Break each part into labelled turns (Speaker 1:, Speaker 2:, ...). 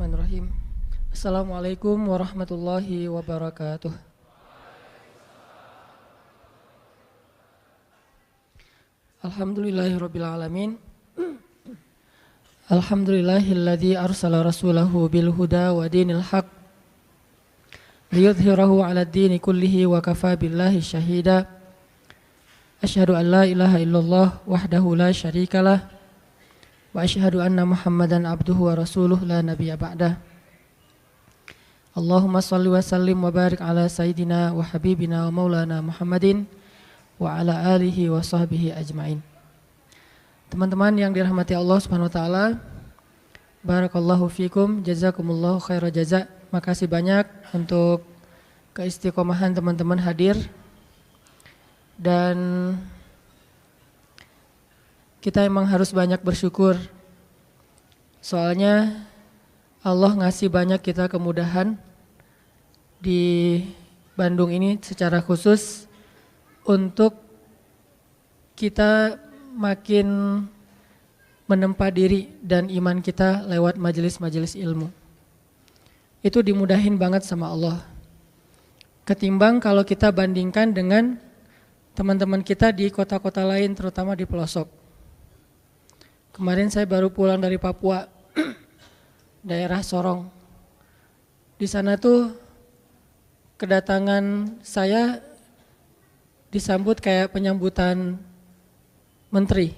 Speaker 1: Bismillahirrahmanirrahim. Assalamualaikum warahmatullahi wabarakatuh. Alhamdulillahirabbil alamin. Alhamdulillahilladzi arsala rasulahu bil huda wa dinil haq liyudhhirahu 'alad dini kullihi wa kafa billahi syahida. Asyhadu an la ilaha illallah wahdahu la syarikalah wa asyhadu anna Muhammadan abduhu wa rasuluh la nabiyya ba'dah. Allahumma shalli wa sallim wa barik ala sayyidina wa habibina wa maulana Muhammadin wa ala alihi wa sahbihi ajmain. Teman-teman yang dirahmati Allah Subhanahu wa taala, barakallahu fikum, jazakumullahu khairal jaza. Makasih banyak untuk keistiqomahan teman-teman hadir, dan kita emang harus banyak bersyukur. Soalnya Allah ngasih banyak kita kemudahan di Bandung ini secara khusus untuk kita makin menempa diri dan iman kita lewat majelis-majelis ilmu. Itu dimudahin banget sama Allah. Ketimbang kalau kita bandingkan dengan teman-teman kita di kota-kota lain, terutama di pelosok. Kemarin saya baru pulang dari Papua, daerah Sorong. Di sana tuh kedatangan saya disambut kayak penyambutan menteri.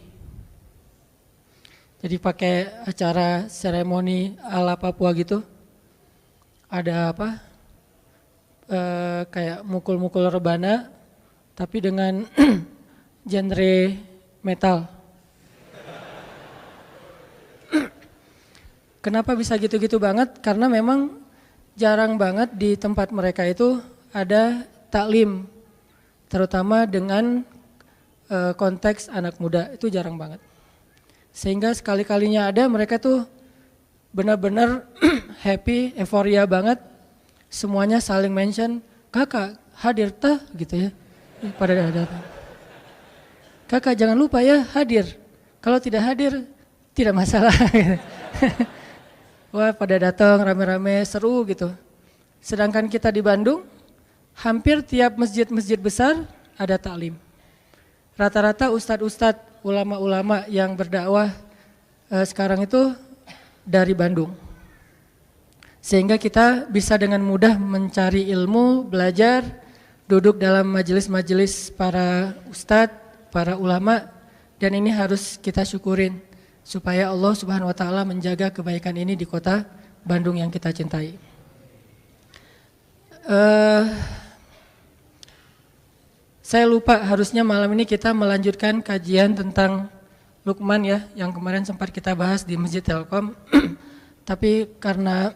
Speaker 1: Jadi pakai acara seremoni ala Papua gitu. Ada apa? Kayak mukul-mukul rebana, tapi dengan genre metal. Kenapa bisa gitu-gitu banget? Karena memang jarang banget di tempat mereka itu ada taklim, terutama dengan konteks anak muda, itu jarang banget. Sehingga sekali-kalinya ada, mereka tuh benar-benar happy, euforia banget. Semuanya saling mention, kakak hadir tah gitu ya, pada datang. Kakak jangan lupa ya hadir, kalau tidak hadir tidak masalah. Wah, pada datang rame-rame, seru gitu. Sedangkan kita di Bandung, hampir tiap masjid-masjid besar ada taklim. Rata-rata ustadz-ustadz, ulama-ulama yang berdakwah sekarang itu dari Bandung. Sehingga kita bisa dengan mudah mencari ilmu, belajar, duduk dalam majelis-majelis para ustadz, para ulama, dan ini harus kita syukurin. Supaya Allah Subhanahu wa taala menjaga kebaikan ini di kota Bandung yang kita cintai. Saya lupa, harusnya malam ini kita melanjutkan kajian tentang Luqman ya, yang kemarin sempat kita bahas di Masjid Telkom. Tapi karena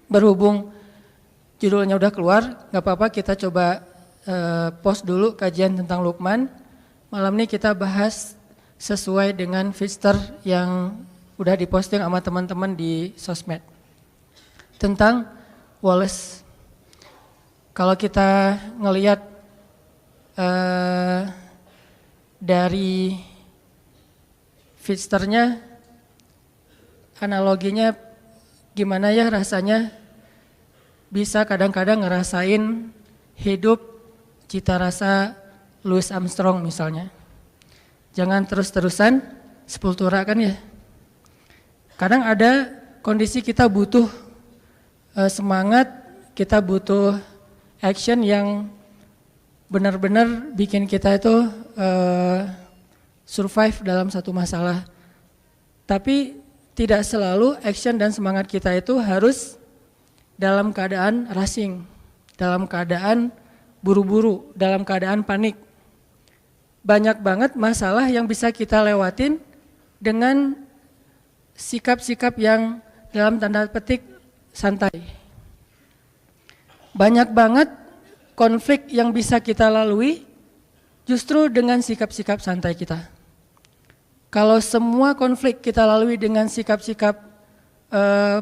Speaker 1: berhubung judulnya udah keluar, gak apa-apa, kita coba post dulu kajian tentang Luqman. Malam ini kita bahas sesuai dengan fitur yang udah diposting sama teman-teman di sosmed tentang Wallace. Kalau kita ngelihat dari fiturnya, analoginya gimana ya rasanya bisa kadang-kadang ngerasain hidup cita rasa Louis Armstrong misalnya. Jangan terus-terusan sepultura kan ya. Kadang ada kondisi kita butuh semangat, kita butuh action yang benar-benar bikin kita itu survive dalam satu masalah. Tapi tidak selalu action dan semangat kita itu harus dalam keadaan rushing, dalam keadaan buru-buru, dalam keadaan panik. Banyak banget masalah yang bisa kita lewatin dengan sikap-sikap yang dalam tanda petik santai. Banyak banget konflik yang bisa kita lalui justru dengan sikap-sikap santai kita. Kalau semua konflik kita lalui dengan sikap-sikap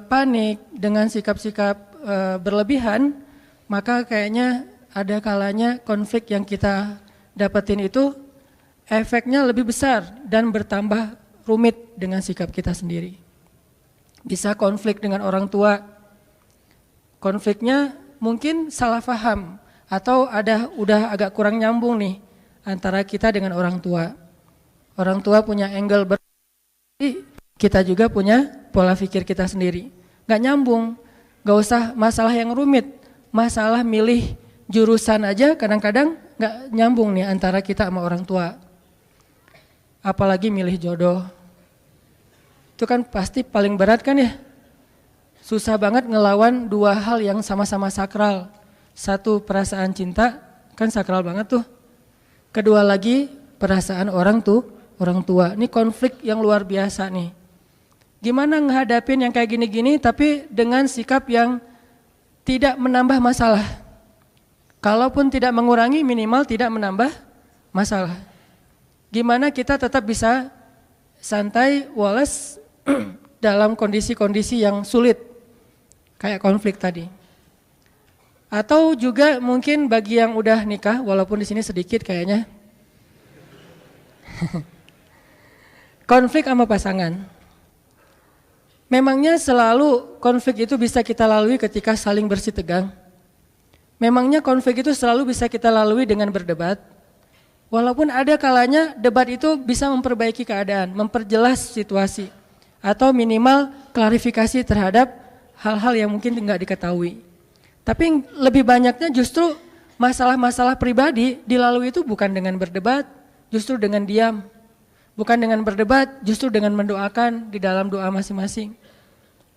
Speaker 1: panik, dengan sikap-sikap berlebihan, maka kayaknya ada kalanya konflik yang kita dapetin itu efeknya lebih besar dan bertambah rumit dengan sikap kita sendiri. bisa konflik dengan orang tua. Konfliknya mungkin salah paham atau udah agak kurang nyambung nih antara kita dengan orang tua. Orang tua punya angle berbeda, kita juga punya pola pikir kita sendiri. Gak nyambung, gak usah masalah yang rumit, masalah milih jurusan aja kadang-kadang gak nyambung nih antara kita sama orang tua. Apalagi milih jodoh. Itu kan pasti paling berat kan ya. Susah banget ngelawan dua hal yang sama-sama sakral. Satu perasaan cinta, kan sakral banget tuh. Kedua lagi perasaan orang tua. Ini konflik yang luar biasa nih. Gimana ngehadapin yang kayak gini-gini tapi dengan sikap yang tidak menambah masalah. Kalaupun tidak mengurangi, minimal tidak menambah masalah. Gimana kita tetap bisa santai, walas dalam kondisi-kondisi yang sulit, kayak konflik tadi. Atau juga mungkin bagi yang udah nikah, walaupun di sini sedikit kayaknya, konflik sama pasangan. Memangnya selalu konflik itu bisa kita lalui ketika saling bersih tegang? Memangnya konflik itu selalu bisa kita lalui dengan berdebat? Walaupun ada kalanya debat itu bisa memperbaiki keadaan, memperjelas situasi, atau minimal klarifikasi terhadap hal-hal yang mungkin tidak diketahui. Tapi lebih banyaknya justru masalah-masalah pribadi dilalui itu bukan dengan berdebat, justru dengan diam. Bukan dengan berdebat, justru dengan mendoakan di dalam doa masing-masing.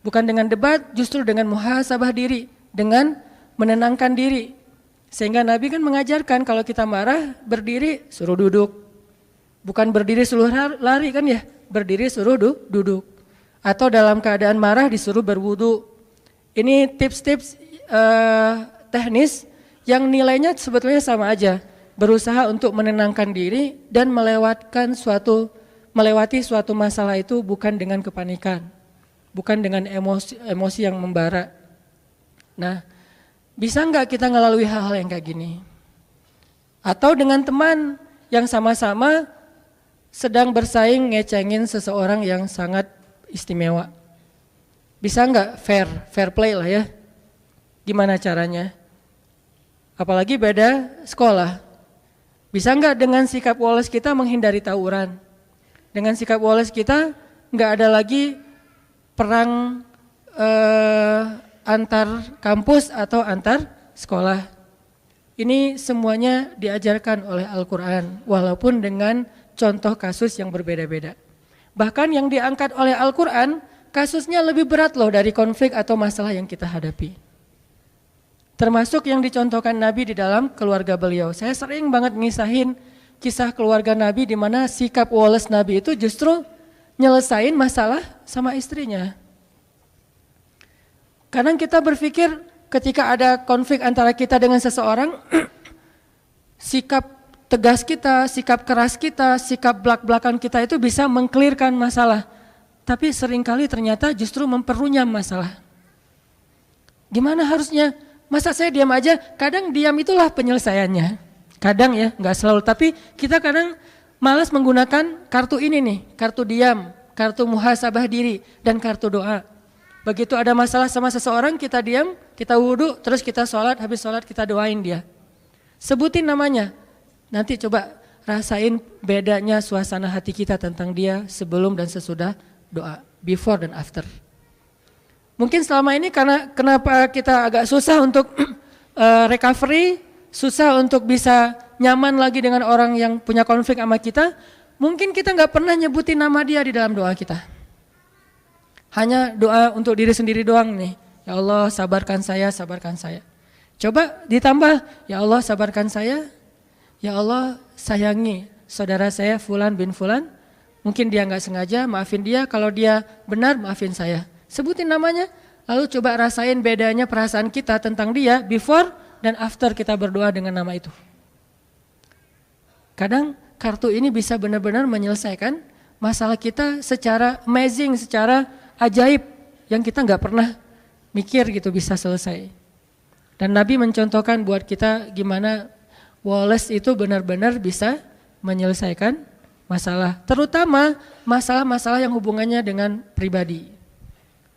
Speaker 1: Bukan dengan debat, justru dengan muhasabah diri, dengan menenangkan diri. Sehingga Nabi kan mengajarkan kalau kita marah, berdiri suruh duduk. Bukan berdiri suruh lari kan ya, berdiri suruh duduk. Atau dalam keadaan marah disuruh berwudu. Ini tips-tips teknis yang nilainya sebetulnya sama aja. Berusaha untuk menenangkan diri dan melewati suatu masalah itu bukan dengan kepanikan, bukan dengan emosi yang membara. Nah, bisa nggak kita ngelalui hal-hal yang kayak gini? Atau dengan teman yang sama-sama sedang bersaing ngecengin seseorang yang sangat istimewa. Bisa nggak fair play lah ya? Gimana caranya? Apalagi beda sekolah. Bisa nggak dengan sikap woles kita menghindari tawuran? Dengan sikap woles kita nggak ada lagi perang antar kampus atau antar sekolah. Ini semuanya diajarkan oleh Al-Quran, walaupun dengan contoh kasus yang berbeda-beda. Bahkan yang diangkat oleh Al-Quran, kasusnya lebih berat loh dari konflik atau masalah yang kita hadapi. Termasuk yang dicontohkan Nabi di dalam keluarga beliau. Saya sering banget ngisahin kisah keluarga Nabi di mana sikap woles Nabi itu justru nyelesain masalah sama istrinya. Kadang kita berpikir ketika ada konflik antara kita dengan seseorang, sikap tegas kita, sikap keras kita, sikap belak-belakan kita itu bisa mengklirkan masalah. Tapi seringkali ternyata justru memperunyam masalah. Gimana harusnya? Masa saya diam aja? Kadang diam itulah penyelesaiannya. Kadang ya, nggak selalu. Tapi kita kadang malas menggunakan kartu ini nih, kartu diam, kartu muhasabah diri, dan kartu doa. Begitu ada masalah sama seseorang, kita diam, kita wudhu, terus kita sholat, habis sholat kita doain dia. Sebutin namanya. Nanti coba rasain bedanya suasana hati kita tentang dia sebelum dan sesudah doa, before dan after. Mungkin selama ini karena kenapa kita agak susah untuk recovery, susah untuk bisa nyaman lagi dengan orang yang punya konflik sama kita, mungkin kita nggak pernah nyebutin nama dia di dalam doa kita. Hanya doa untuk diri sendiri doang nih. Ya Allah sabarkan saya, sabarkan saya. Coba ditambah, ya Allah sabarkan saya, ya Allah sayangi saudara saya Fulan bin Fulan. Mungkin dia nggak sengaja, maafin dia. Kalau dia benar, maafin saya. Sebutin namanya, lalu coba rasain bedanya perasaan kita tentang dia before dan after kita berdoa dengan nama itu. Kadang kartu ini bisa benar-benar menyelesaikan masalah kita secara amazing, secara ajaib yang kita nggak pernah mikir gitu bisa selesai. Dan Nabi mencontohkan buat kita gimana woles itu benar-benar bisa menyelesaikan masalah, terutama masalah-masalah yang hubungannya dengan pribadi.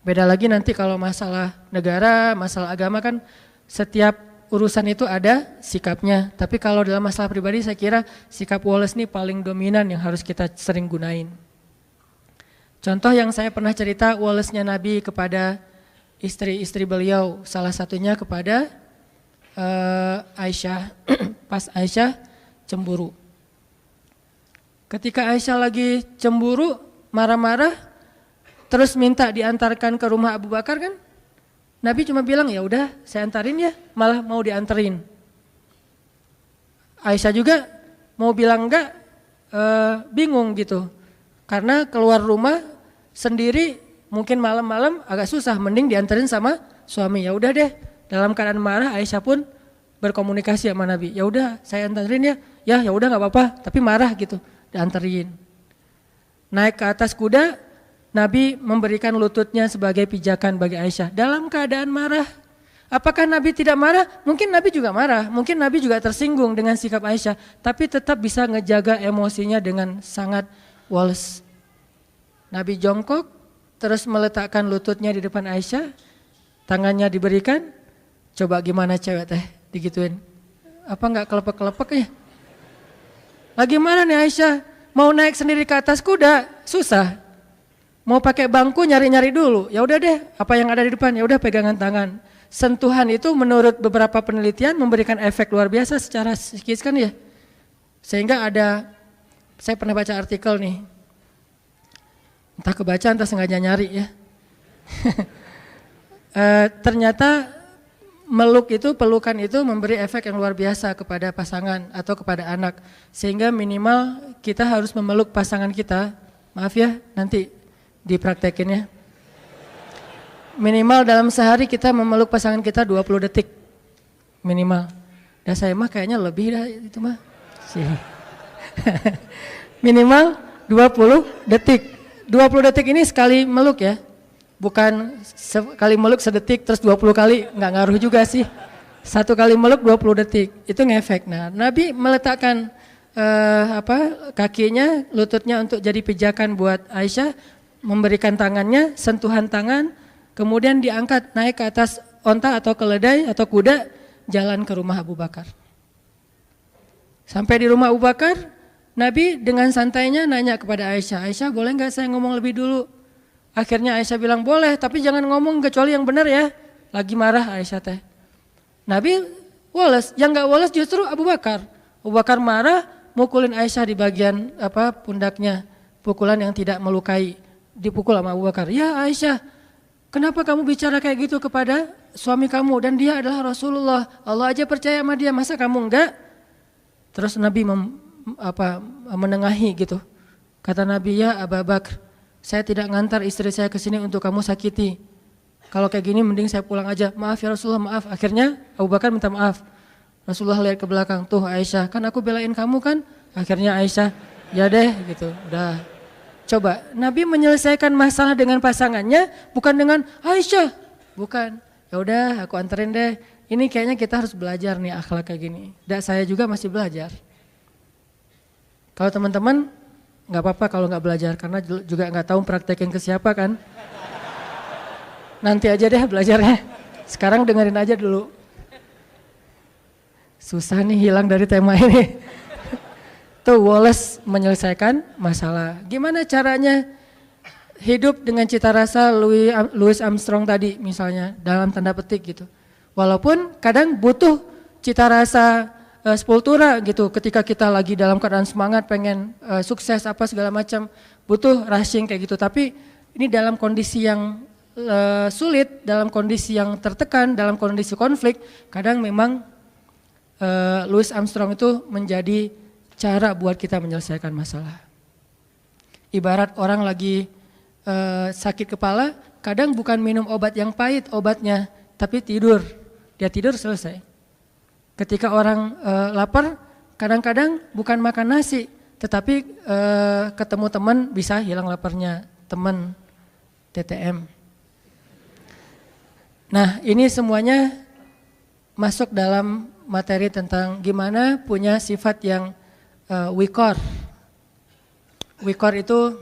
Speaker 1: Beda lagi nanti kalau masalah negara, masalah agama kan setiap urusan itu ada sikapnya. Tapi kalau dalam masalah pribadi saya kira sikap Wallace ini paling dominan yang harus kita sering gunain. Contoh yang saya pernah cerita Wallace-nya Nabi kepada istri-istri beliau, salah satunya kepada Aisyah, pas Aisyah cemburu. Ketika Aisyah lagi cemburu, marah-marah, terus minta diantarkan ke rumah Abu Bakar kan, Nabi cuma bilang ya udah saya antarin ya, malah mau dianterin. Aisyah juga mau bilang enggak, bingung gitu, karena keluar rumah sendiri mungkin malam-malam agak susah, mending dianterin sama suami. Ya udah deh, dalam keadaan marah Aisyah pun berkomunikasi sama Nabi. Ya udah saya anterin ya, ya udah nggak apa-apa, tapi marah gitu, dianterin. Naik ke atas kuda, Nabi memberikan lututnya sebagai pijakan bagi Aisyah dalam keadaan marah. Apakah Nabi tidak marah? Mungkin Nabi juga marah, mungkin Nabi juga tersinggung dengan sikap Aisyah, tapi tetap bisa ngejaga emosinya dengan sangat Wallace. Nabi jongkok, terus meletakkan lututnya di depan Aisyah, tangannya diberikan. Coba gimana cewek teh digituin? Apa enggak kelepek-kelepek ya? Lagi mana nih Aisyah? Mau naik sendiri ke atas kuda, susah. Mau pakai bangku nyari-nyari dulu. Ya udah deh, apa yang ada di depan, ya udah pegangan tangan. Sentuhan itu menurut beberapa penelitian memberikan efek luar biasa secara psikis kan ya. Sehingga saya pernah baca artikel nih. Entah kebaca entah sengaja nyari ya. Ternyata pelukan itu memberi efek yang luar biasa kepada pasangan atau kepada anak. Sehingga minimal kita harus memeluk pasangan kita. Maaf ya, nanti dipraktekin ya. Minimal dalam sehari kita memeluk pasangan kita 20 detik. Minimal. Dan saya mah kayaknya lebih dah itu mah. Minimal 20 detik. 20 detik ini sekali meluk ya. Bukan sekali meluk sedetik terus 20 kali, nggak ngaruh juga sih. Satu kali meluk 20 detik, itu ngefek. Nah, Nabi meletakkan kakinya, lututnya untuk jadi pijakan buat Aisyah, memberikan tangannya, sentuhan tangan, kemudian diangkat naik ke atas onta atau keledai atau kuda, jalan ke rumah Abu Bakar. Sampai di rumah Abu Bakar, Nabi dengan santainya nanya kepada Aisyah, Aisyah boleh nggak saya ngomong lebih dulu? Akhirnya Aisyah bilang boleh, tapi jangan ngomong kecuali yang benar ya. Lagi marah Aisyah teh. Nabi Wallace, yang nggak Wallace justru Abu Bakar. Abu Bakar marah, mukulin Aisyah di bagian pundaknya, pukulan yang tidak melukai, dipukul sama Abu Bakar. Ya Aisyah, kenapa kamu bicara kayak gitu kepada suami kamu dan dia adalah Rasulullah? Allah aja percaya sama dia, masa kamu enggak? Terus Nabi menengahi gitu. Kata Nabi, ya Abu Bakar, saya tidak ngantar istri saya ke sini untuk kamu sakiti. Kalau kayak gini mending saya pulang aja. Maaf ya Rasulullah, maaf. Akhirnya Abu Bakar minta maaf. Rasulullah lihat ke belakang, tuh Aisyah, kan aku belain kamu kan? Akhirnya Aisyah, ya deh gitu, udah. Coba, Nabi menyelesaikan masalah dengan pasangannya, bukan dengan Aisyah. Bukan, ya udah aku anterin deh. Ini kayaknya kita harus belajar nih akhlak kayak gini. Dan saya juga masih belajar. Kalau teman-teman, nggak apa-apa kalau nggak belajar, karena juga nggak tahu praktekin ke siapa kan. Nanti aja deh belajarnya. Sekarang dengerin aja dulu. Susah nih hilang dari tema ini. Tuh Wallace menyelesaikan masalah. Gimana caranya hidup dengan cita rasa Louis Armstrong tadi misalnya, dalam tanda petik gitu. Walaupun kadang butuh cita rasa sepultura gitu, ketika kita lagi dalam keadaan semangat pengen sukses apa segala macam, butuh rushing kayak gitu. Tapi ini dalam kondisi yang sulit, dalam kondisi yang tertekan, dalam kondisi konflik, kadang memang Louis Armstrong itu menjadi cara buat kita menyelesaikan masalah. Ibarat orang lagi sakit kepala, kadang bukan minum obat yang pahit obatnya, tapi tidur. Dia tidur selesai. Ketika orang lapar, kadang-kadang bukan makan nasi, tetapi ketemu teman bisa hilang laparnya, teman TTM. Nah, ini semuanya masuk dalam materi tentang gimana punya sifat yang wikor. Wikor itu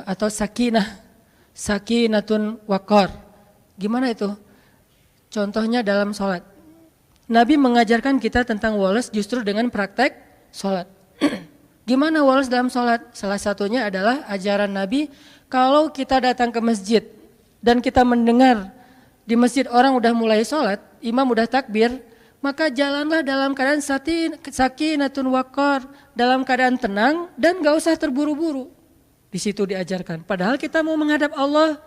Speaker 1: atau sakinah. sakinatun waqar. Gimana itu? Contohnya dalam sholat. Nabi mengajarkan kita tentang woles justru dengan praktek sholat. Gimana woles dalam sholat? Salah satunya adalah ajaran Nabi, kalau kita datang ke masjid dan kita mendengar di masjid orang udah mulai sholat, imam udah takbir, maka jalanlah dalam keadaan sakinatun waqar, dalam keadaan tenang dan gak usah terburu-buru. Di situ diajarkan. Padahal kita mau menghadap Allah,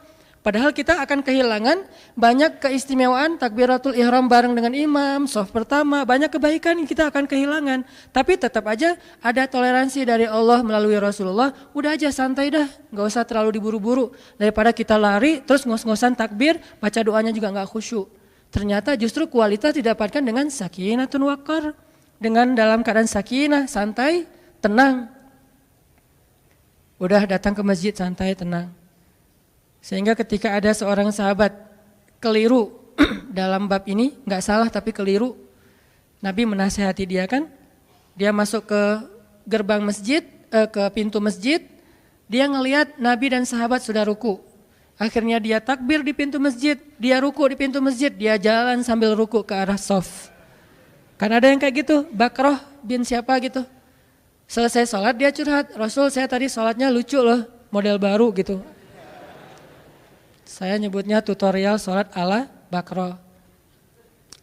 Speaker 1: padahal kita akan kehilangan banyak keistimewaan takbiratul ihram bareng dengan imam, shaf pertama, banyak kebaikan yang kita akan kehilangan. Tapi tetap aja ada toleransi dari Allah melalui Rasulullah, udah aja santai dah, gak usah terlalu diburu-buru. Daripada kita lari terus ngos-ngosan takbir, baca doanya juga gak khusyuk. Ternyata justru kualitas didapatkan dengan sakinatun waqar, dengan dalam keadaan sakinah, santai, tenang. Udah datang ke masjid santai, tenang. Sehingga ketika ada seorang sahabat keliru dalam bab ini, gak salah tapi keliru, Nabi menasihati dia kan, dia masuk ke gerbang masjid, ke pintu masjid, dia ngelihat Nabi dan sahabat sudah ruku. Akhirnya dia takbir di pintu masjid, dia ruku di pintu masjid, dia jalan sambil ruku ke arah shaf. Kan ada yang kayak gitu, Bakrah bin siapa gitu. Selesai sholat dia curhat, Rasul saya tadi sholatnya lucu loh, model baru gitu. Saya nyebutnya tutorial sholat ala Bakrah.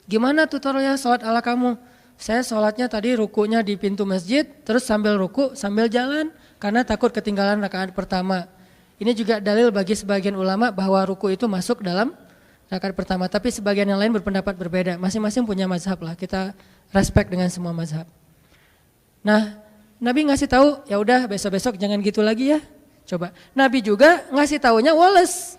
Speaker 1: Gimana tutorial sholat ala kamu? Saya sholatnya tadi rukunya di pintu masjid, terus sambil ruku, sambil jalan, karena takut ketinggalan rakaat pertama. Ini juga dalil bagi sebagian ulama bahwa ruku itu masuk dalam rakaat pertama. Tapi sebagian yang lain berpendapat berbeda. Masing-masing punya mazhab lah. Kita respect dengan semua mazhab. Nah, Nabi ngasih tahu, ya udah besok-besok jangan gitu lagi ya. Coba. Nabi juga ngasih taunya woles.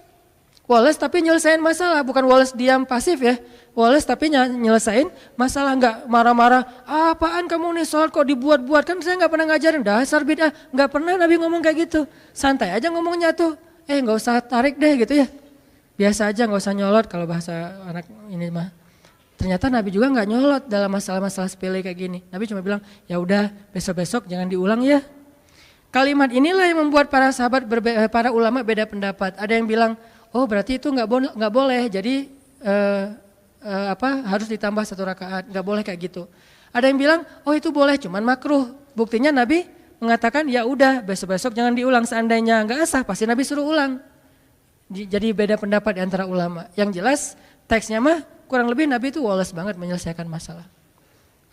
Speaker 1: Woles tapi nyelesain masalah, bukan woles diam pasif ya. Woles tapi nyelesain masalah, nggak marah-marah. Apaan kamu nih sholat kok dibuat-buat, kan saya nggak pernah ngajarin, dasar bid'ah. Nggak pernah Nabi ngomong kayak gitu. Santai aja ngomongnya tuh. Nggak usah tarik deh gitu ya. Biasa aja, nggak usah nyolot kalau bahasa anak ini mah. Ternyata Nabi juga nggak nyolot dalam masalah-masalah sepele kayak gini. Nabi cuma bilang, ya udah besok-besok jangan diulang ya. Kalimat inilah yang membuat para sahabat, para ulama beda pendapat. Ada yang bilang, oh berarti itu nggak boleh, jadi harus ditambah 1 rakaat, nggak boleh kayak gitu. Ada yang bilang, oh itu boleh, cuman makruh. Buktinya Nabi mengatakan, ya udah besok-besok jangan diulang. Seandainya nggak sah, pasti Nabi suruh ulang. Jadi beda pendapat di antara ulama. Yang jelas teksnya mah kurang lebih Nabi itu woles banget menyelesaikan masalah.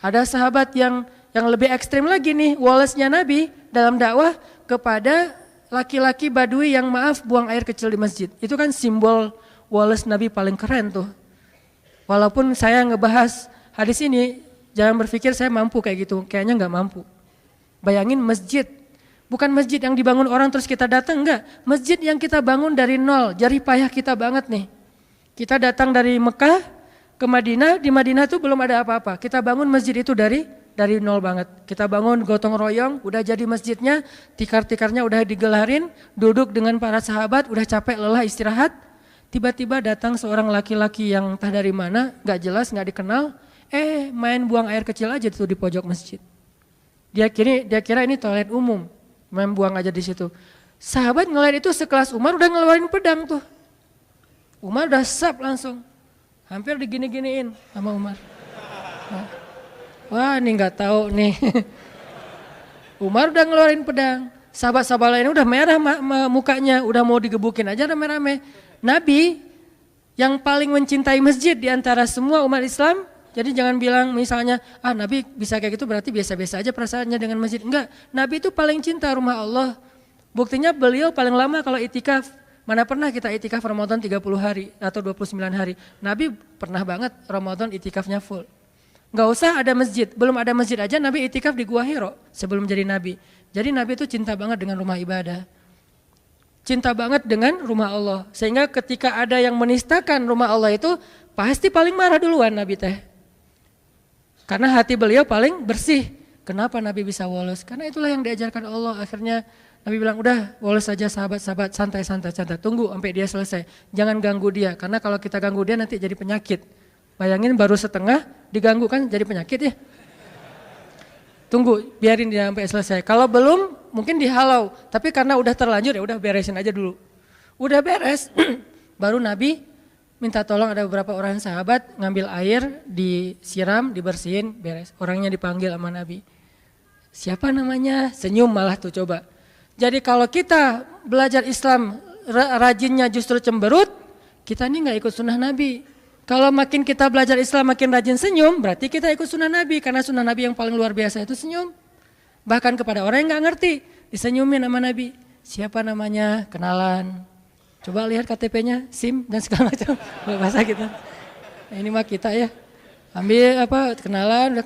Speaker 1: Ada sahabat yang lebih ekstrim lagi nih, wolesnya Nabi dalam dakwah kepada laki-laki Badui yang buang air kecil di masjid. Itu kan simbol woles Nabi paling keren tuh. Walaupun saya ngebahas hadis ini, jangan berpikir saya mampu kayak gitu, kayaknya nggak mampu. Bayangin masjid, bukan masjid yang dibangun orang terus kita datang, enggak. Masjid yang kita bangun dari nol, jerih payah kita banget nih. Kita datang dari Mekah ke Madinah, di Madinah tuh belum ada apa-apa. Kita bangun masjid itu dari nol banget. Kita bangun gotong royong, udah jadi masjidnya, tikar-tikarnya udah digelarin, duduk dengan para sahabat, udah capek lelah istirahat. Tiba-tiba datang seorang laki-laki yang entah dari mana, gak jelas, gak dikenal, main buang air kecil aja tuh di pojok masjid. Dia kira ini toilet umum, main buang aja di situ. Sahabat ngeliat itu sekelas Umar udah ngeluarin pedang tuh. Umar udah sap langsung, hampir digini-giniin sama Umar. Wah ini gak tahu nih. Umar udah ngeluarin pedang, sahabat-sahabat lain udah merah mukanya, udah mau digebukin aja rame-rame. Nabi yang paling mencintai masjid di antara semua umat Islam, jadi jangan bilang misalnya, Nabi bisa kayak gitu berarti biasa-biasa aja perasaannya dengan masjid. Enggak, Nabi itu paling cinta rumah Allah. Buktinya beliau paling lama kalau itikaf. Mana pernah kita itikaf Ramadan 30 hari atau 29 hari. Nabi pernah banget Ramadan itikafnya full. Enggak usah ada masjid, belum ada masjid aja Nabi itikaf di Gua Hiro sebelum jadi Nabi. Jadi Nabi itu cinta banget dengan rumah ibadah. Cinta banget dengan rumah Allah. Sehingga ketika ada yang menistakan rumah Allah itu pasti paling marah duluan Nabi teh. Karena hati beliau paling bersih. Kenapa Nabi bisa woles? Karena itulah yang diajarkan Allah. Akhirnya Nabi bilang udah woles saja sahabat-sahabat, santai. Tunggu sampai dia selesai. Jangan ganggu dia. Karena kalau kita ganggu dia nanti jadi penyakit. Bayangin baru setengah diganggu kan jadi penyakit ya. Tunggu, biarin dia sampai selesai. Kalau belum, mungkin dihalau. Tapi karena udah terlanjur ya udah beresin aja dulu. Udah beres, baru Nabi minta tolong ada beberapa orang sahabat ngambil air, disiram, dibersihin, beres. Orangnya dipanggil sama Nabi. Siapa namanya? Senyum malah tuh coba. Jadi kalau kita belajar Islam rajinnya justru cemberut, kita ini nggak ikut sunnah Nabi. Kalau makin kita belajar Islam makin rajin senyum, berarti kita ikut sunnah Nabi. Karena sunnah Nabi yang paling luar biasa itu senyum. Bahkan kepada orang yang nggak ngerti, disenyumin sama Nabi. Siapa namanya? Kenalan. Coba lihat KTP-nya, SIM dan segala macam. Bahasa kita. Nah, ini mah kita ya. Ambil kenalan,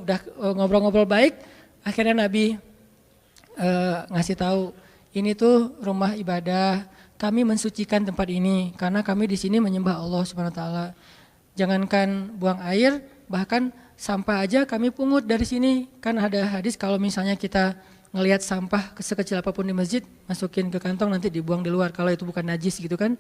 Speaker 1: udah ngobrol-ngobrol baik. Akhirnya Nabi ngasih tahu, ini tuh rumah ibadah. Kami mensucikan tempat ini karena kami di sini menyembah Allah Subhanahu wa taala. Jangankan buang air, bahkan sampah aja kami pungut dari sini. Kan ada hadis kalau misalnya kita ngelihat sampah sekecil apapun di masjid, masukin ke kantong nanti dibuang di luar kalau itu bukan najis gitu kan.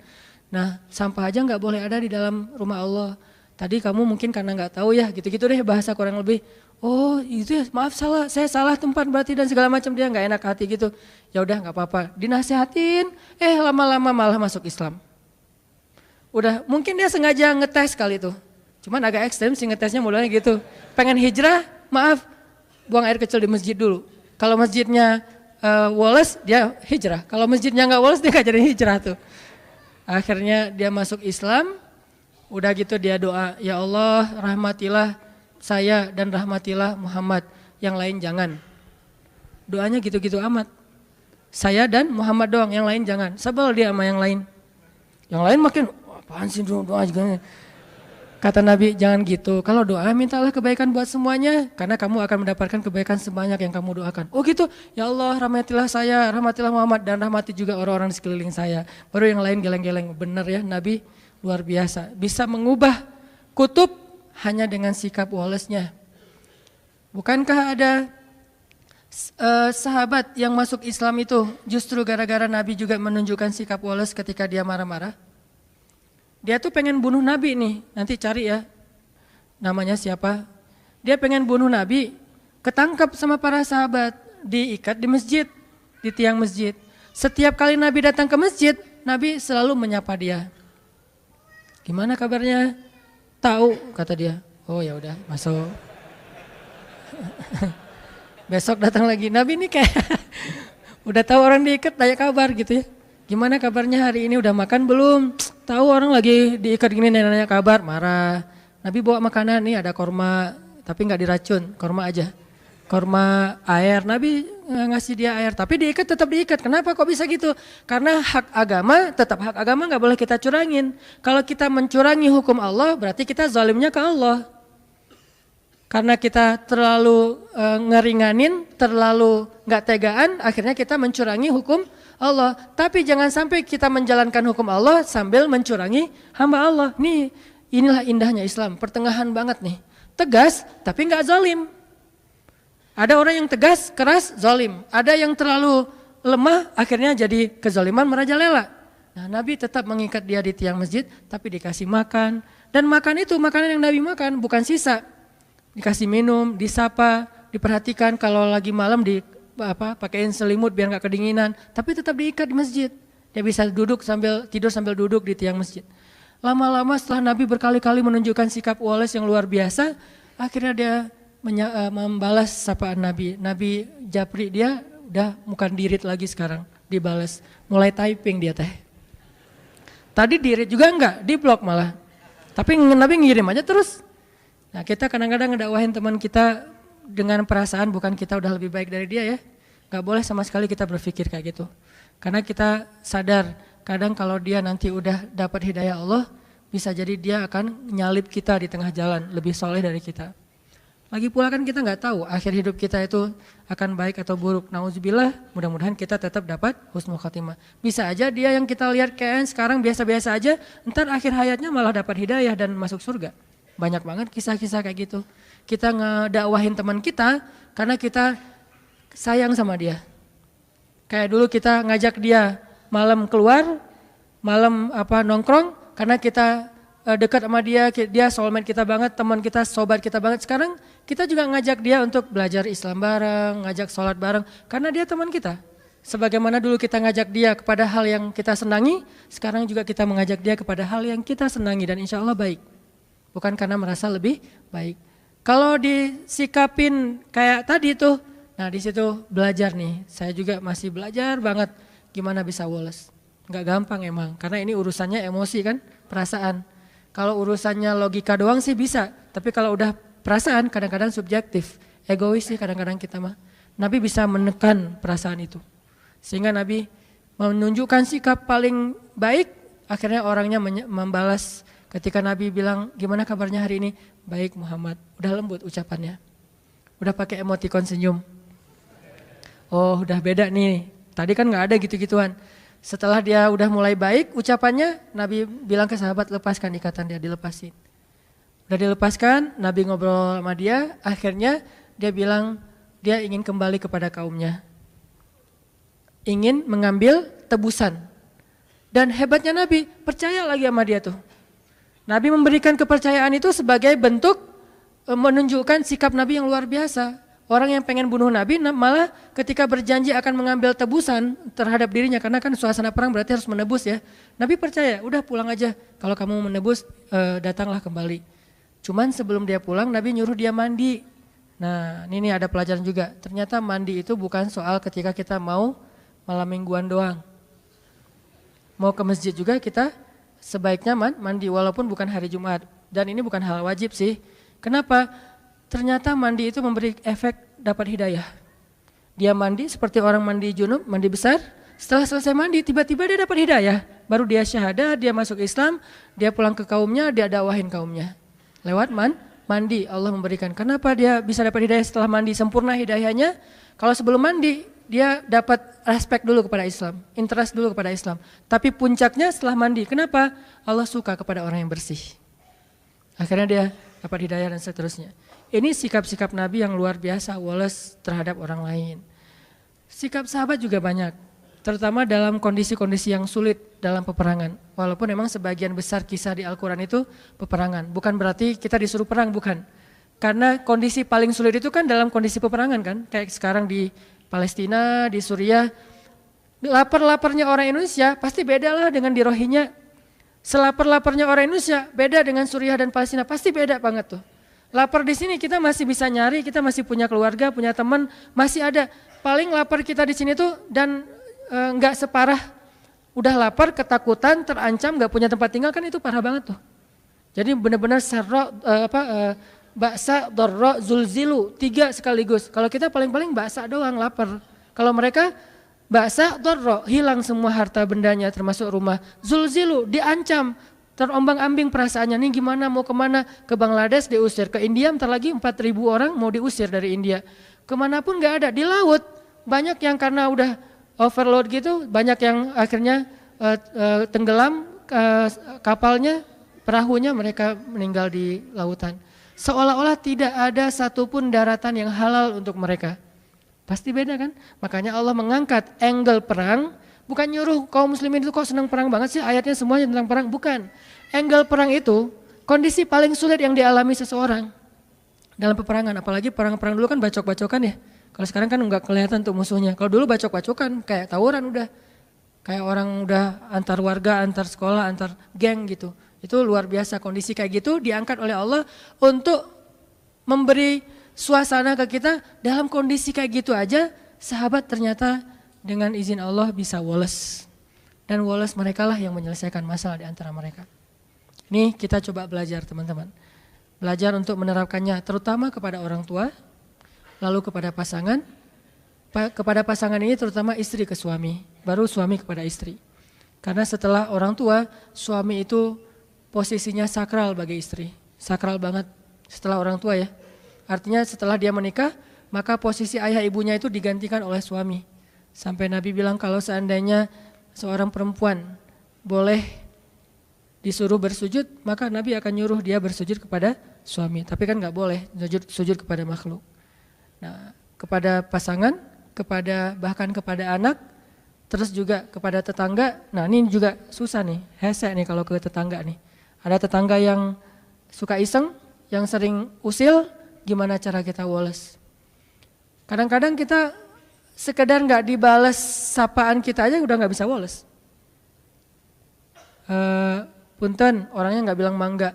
Speaker 1: Nah, sampah aja nggak boleh ada di dalam rumah Allah. Tadi kamu mungkin karena nggak tahu ya, gitu-gitu deh bahasa kurang lebih. Oh itu ya, maaf salah, saya salah tempat berarti dan segala macam, dia nggak enak hati gitu. Ya udah nggak apa-apa, dinasehatin, lama-lama malah masuk Islam. Udah mungkin dia sengaja ngetes kali itu, cuman agak ekstrem sih ngetesnya mulanya gitu. Pengen hijrah, maaf, buang air kecil di masjid dulu. Kalau masjidnya woles, dia hijrah. Kalau masjidnya nggak woles, dia nggak jadi hijrah tuh. Akhirnya dia masuk Islam, udah gitu dia doa, ya Allah rahmatilah saya dan rahmatilah Muhammad, yang lain jangan. Doanya gitu-gitu amat. Saya dan Muhammad doang, yang lain jangan. Sebel dia sama yang lain. Yang lain makin, apaan sih doa juga. Kata Nabi, jangan gitu. Kalau doa mintalah kebaikan buat semuanya, karena kamu akan mendapatkan kebaikan sebanyak yang kamu doakan. Oh gitu, ya Allah rahmatilah saya, rahmatilah Muhammad, dan rahmati juga orang-orang di sekeliling saya. Baru yang lain geleng-geleng. Benar ya, Nabi luar biasa. Bisa mengubah kutub hanya dengan sikap woles-nya. Bukankah ada sahabat yang masuk Islam itu justru gara-gara Nabi juga menunjukkan sikap woles ketika dia marah-marah? Dia tuh pengen bunuh Nabi nih, nanti cari ya namanya siapa. Dia pengen bunuh Nabi, ketangkap sama para sahabat, diikat di masjid, di tiang masjid. Setiap kali Nabi datang ke masjid, Nabi selalu menyapa dia. Gimana kabarnya? Tahu, kata dia. Oh ya udah, masuk. Besok datang lagi. Nabi ini kayak udah tahu orang diikat, tanya kabar gitu ya. Gimana kabarnya hari ini, udah makan belum? Tahu orang lagi diikat gini, nanya kabar, marah. Nabi bawa makanan, nih ada korma, tapi nggak diracun, korma aja. Korma air, Nabi ngasih dia air, tapi diikat tetap diikat. Kenapa kok bisa gitu? Karena hak agama, tetap hak agama nggak boleh kita curangin. Kalau kita mencurangi hukum Allah, berarti kita zalimnya ke Allah. Karena kita terlalu ngeringanin, terlalu nggak tegaan, akhirnya kita mencurangi hukum Allah. Tapi jangan sampai kita menjalankan hukum Allah sambil mencurangi hamba Allah. Inilah indahnya Islam, pertengahan banget nih. Tegas tapi nggak zalim. Ada orang yang tegas, keras, zalim. Ada yang terlalu lemah, akhirnya jadi kezaliman merajalela. Nah, Nabi tetap mengikat dia di tiang masjid, tapi dikasih makan. Dan makan itu makanan yang Nabi makan, bukan sisa. Dikasih minum, disapa, diperhatikan kalau lagi malam pakaiin selimut biar nggak kedinginan, tapi tetap diikat di masjid. Dia bisa tidur sambil duduk di tiang masjid. Lama-lama setelah Nabi berkali-kali menunjukkan sikap woles yang luar biasa, akhirnya dia membalas sapaan Nabi. Nabi japri dia udah bukan dirit lagi sekarang, dibalas. Mulai typing dia teh. Tadi dirit juga enggak, diblok malah. Tapi Nabi ngirim aja terus. Nah, kita kadang-kadang ngedakwahin teman kita dengan perasaan bukan kita udah lebih baik dari dia ya. Gak boleh sama sekali kita berpikir kayak gitu. Karena kita sadar kadang kalau dia nanti udah dapat hidayah Allah, bisa jadi dia akan nyalip kita di tengah jalan, lebih soleh dari kita. Lagi pula kan kita gak tahu akhir hidup kita itu akan baik atau buruk. Nauzubillah, mudah-mudahan kita tetap dapat husnul khatimah. Bisa aja dia yang kita lihat kayak sekarang biasa-biasa aja, ntar akhir hayatnya malah dapat hidayah dan masuk surga. Banyak banget kisah-kisah kayak gitu. Kita ngedakwahin teman kita karena kita sayang sama dia. Kayak dulu kita ngajak dia malam keluar, malam nongkrong karena kita dekat sama dia soulmate kita banget, teman kita, sobat kita banget. Sekarang kita juga ngajak dia untuk belajar Islam bareng, ngajak sholat bareng karena dia teman kita. Sebagaimana dulu kita ngajak dia kepada hal yang kita senangi, sekarang juga kita mengajak dia kepada hal yang kita senangi dan insya Allah baik. Bukan karena merasa lebih baik. Kalau disikapin kayak tadi tuh, nah di situ belajar nih. Saya juga masih belajar banget gimana bisa woles. Nggak gampang emang, karena ini urusannya emosi kan, perasaan. Kalau urusannya logika doang sih bisa, tapi kalau udah perasaan kadang-kadang subjektif, egois sih kadang-kadang kita mah. Nabi bisa menekan perasaan itu. Sehingga Nabi menunjukkan sikap paling baik, akhirnya orangnya membalas ketika Nabi bilang, gimana kabarnya hari ini? Baik Muhammad, udah lembut ucapannya. Udah pakai emoticon senyum. Oh udah beda nih, tadi kan gak ada gitu-gituan. Setelah dia udah mulai baik ucapannya, Nabi bilang ke sahabat, lepaskan ikatan dia, dilepasin. Udah dilepaskan, Nabi ngobrol sama dia, akhirnya dia bilang dia ingin kembali kepada kaumnya. Ingin mengambil tebusan. Dan hebatnya Nabi, percaya lagi sama dia tuh. Nabi memberikan kepercayaan itu sebagai bentuk menunjukkan sikap Nabi yang luar biasa. Orang yang pengen bunuh Nabi malah ketika berjanji akan mengambil tebusan terhadap dirinya. Karena kan suasana perang berarti harus menebus ya. Nabi percaya, udah pulang aja. Kalau kamu menebus, datanglah kembali. Cuman sebelum dia pulang, Nabi nyuruh dia mandi. Nah ini ada pelajaran juga. Ternyata mandi itu bukan soal ketika kita mau malam mingguan doang. Mau ke masjid juga kita sebaiknya mandi walaupun bukan hari Jumat. Dan ini bukan hal wajib sih. Kenapa? Ternyata mandi itu memberi efek dapat hidayah. Dia mandi seperti orang mandi junub, mandi besar. Setelah selesai mandi tiba-tiba dia dapat hidayah. Baru dia syahadah, dia masuk Islam, dia pulang ke kaumnya, dia dakwahin kaumnya. Lewat mandi Allah memberikan. Kenapa dia bisa dapat hidayah setelah mandi? Sempurna hidayahnya. Kalau sebelum mandi dia dapat respect dulu kepada Islam, interest dulu kepada Islam. Tapi puncaknya setelah mandi. Kenapa? Allah suka kepada orang yang bersih. Akhirnya dia dapat hidayah dan seterusnya. Ini sikap-sikap Nabi yang luar biasa, woles terhadap orang lain. Sikap sahabat juga banyak, terutama dalam kondisi-kondisi yang sulit dalam peperangan. Walaupun memang sebagian besar kisah di Al-Quran itu peperangan. Bukan berarti kita disuruh perang, bukan. Karena kondisi paling sulit itu kan dalam kondisi peperangan kan. Kayak sekarang di Palestina, di Suriah, lapar-laparnya orang Indonesia pasti beda lah dengan di Rohingya. Selapar-laparnya orang Indonesia beda dengan Suriah dan Palestina, pasti beda banget tuh. Lapar di sini kita masih bisa nyari, kita masih punya keluarga, punya teman, masih ada. Paling lapar kita di sini tuh dan nggak separah udah lapar, ketakutan, terancam, nggak punya tempat tinggal kan itu parah banget tuh. Jadi benar-benar baksa, dorro, zulzilu, 3 sekaligus. Kalau kita paling-paling baksa doang lapar. Kalau mereka baksa, dorro, hilang semua harta bendanya termasuk rumah. Zulzilu, diancam, terombang-ambing perasaannya. Nih gimana, mau kemana? Ke Bangladesh diusir, ke India bentar lagi 4.000 orang mau diusir dari India. Kemanapun gak ada, di laut. Banyak yang karena udah overload gitu, banyak yang akhirnya tenggelam kapalnya, perahunya, mereka meninggal di lautan. Seolah-olah tidak ada satupun daratan yang halal untuk mereka. Pasti beda kan? Makanya Allah mengangkat angle perang, bukan nyuruh kaum muslimin itu kok senang perang banget sih, ayatnya semuanya tentang perang, bukan. Angle perang itu kondisi paling sulit yang dialami seseorang dalam peperangan, apalagi perang-perang dulu kan bacok-bacokan ya. Kalau sekarang kan enggak kelihatan tuh musuhnya. Kalau dulu bacok-bacokan kayak tawuran udah. Kayak orang udah antar warga, antar sekolah, antar geng gitu. Itu luar biasa, kondisi kayak gitu diangkat oleh Allah untuk memberi suasana ke kita. Dalam kondisi kayak gitu aja sahabat ternyata dengan izin Allah bisa woles. Dan woles mereka lah yang menyelesaikan masalah di antara mereka. Ini kita coba belajar teman-teman. Belajar untuk menerapkannya terutama kepada orang tua, lalu kepada pasangan. Kepada pasangan ini terutama istri ke suami, baru suami kepada istri. Karena setelah orang tua, suami itu posisinya sakral bagi istri, sakral banget setelah orang tua ya. Artinya setelah dia menikah, maka posisi ayah ibunya itu digantikan oleh suami. Sampai Nabi bilang kalau seandainya seorang perempuan boleh disuruh bersujud, maka Nabi akan nyuruh dia bersujud kepada suami. Tapi kan gak boleh sujud kepada makhluk. Nah, kepada pasangan, bahkan kepada anak, terus juga kepada tetangga. Nah ini juga susah nih, hese nih kalau ke tetangga nih. Ada tetangga yang suka iseng, yang sering usil, gimana cara kita woles? Kadang-kadang kita sekedar nggak dibales sapaan kita aja udah nggak bisa woles. Punten, orangnya nggak bilang mangga,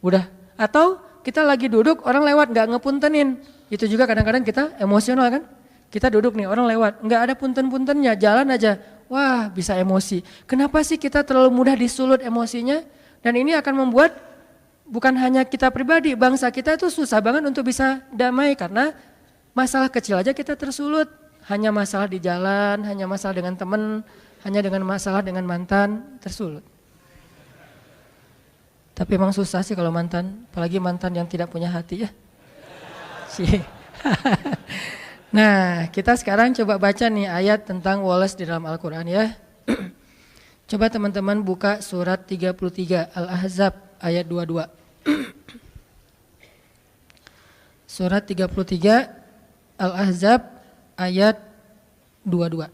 Speaker 1: udah. Atau kita lagi duduk, orang lewat nggak ngepuntenin, itu juga kadang-kadang kita emosional kan. Kita duduk nih, orang lewat, nggak ada punten-puntennya, jalan aja, wah bisa emosi. Kenapa sih kita terlalu mudah disulut emosinya? Dan ini akan membuat bukan hanya kita pribadi, bangsa kita itu susah banget untuk bisa damai karena masalah kecil aja kita tersulut. Hanya masalah di jalan, hanya masalah dengan teman, hanya dengan masalah dengan mantan, tersulut. Tapi emang susah sih kalau mantan, apalagi mantan yang tidak punya hati ya. Nah, kita sekarang coba baca nih ayat tentang woles di dalam Al-Quran ya. Coba teman-teman buka surat 33 Al-Ahzab ayat 22. Surat 33 Al-Ahzab ayat 22.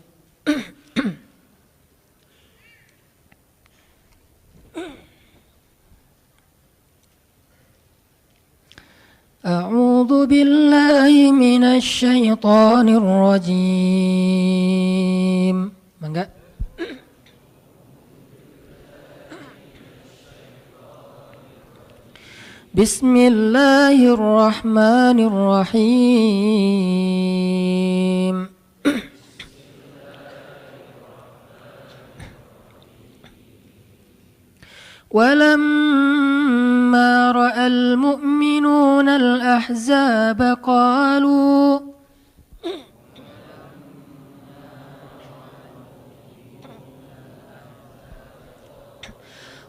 Speaker 1: A'udzu billahi minasy syaithanir rajim. Mangga. Bismillahirrahmanirrahim. ولما رأى المؤمنون الأحزاب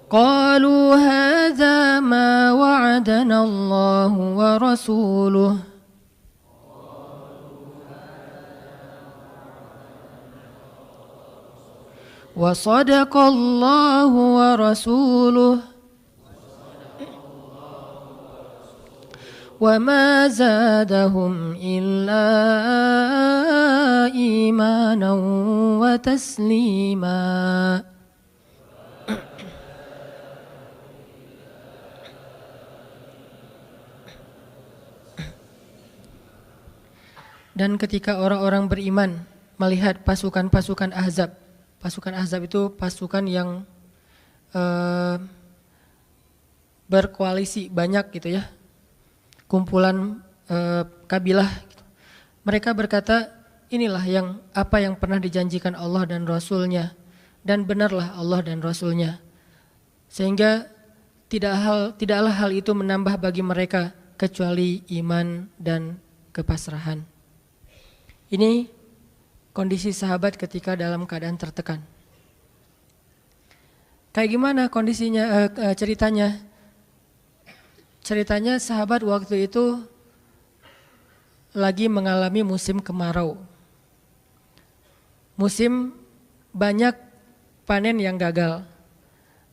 Speaker 1: قالوا هذا ما وعدنا الله ورسوله وصدق الله ورسوله وما زادهم إلا إيمانا وتسليما. Dan ketika orang-orang beriman melihat pasukan-pasukan Ahzab, pasukan Ahzab itu pasukan yang berkoalisi banyak gitu ya, kumpulan kabilah gitu. Mereka berkata, inilah yang apa yang pernah dijanjikan Allah dan Rasulnya, dan benarlah Allah dan Rasulnya. Sehingga tidaklah hal itu menambah bagi mereka kecuali iman dan kepasrahan. Ini kondisi sahabat ketika dalam keadaan tertekan. Kayak gimana kondisinya, ceritanya? Ceritanya sahabat waktu itu lagi mengalami musim kemarau. Musim banyak panen yang gagal.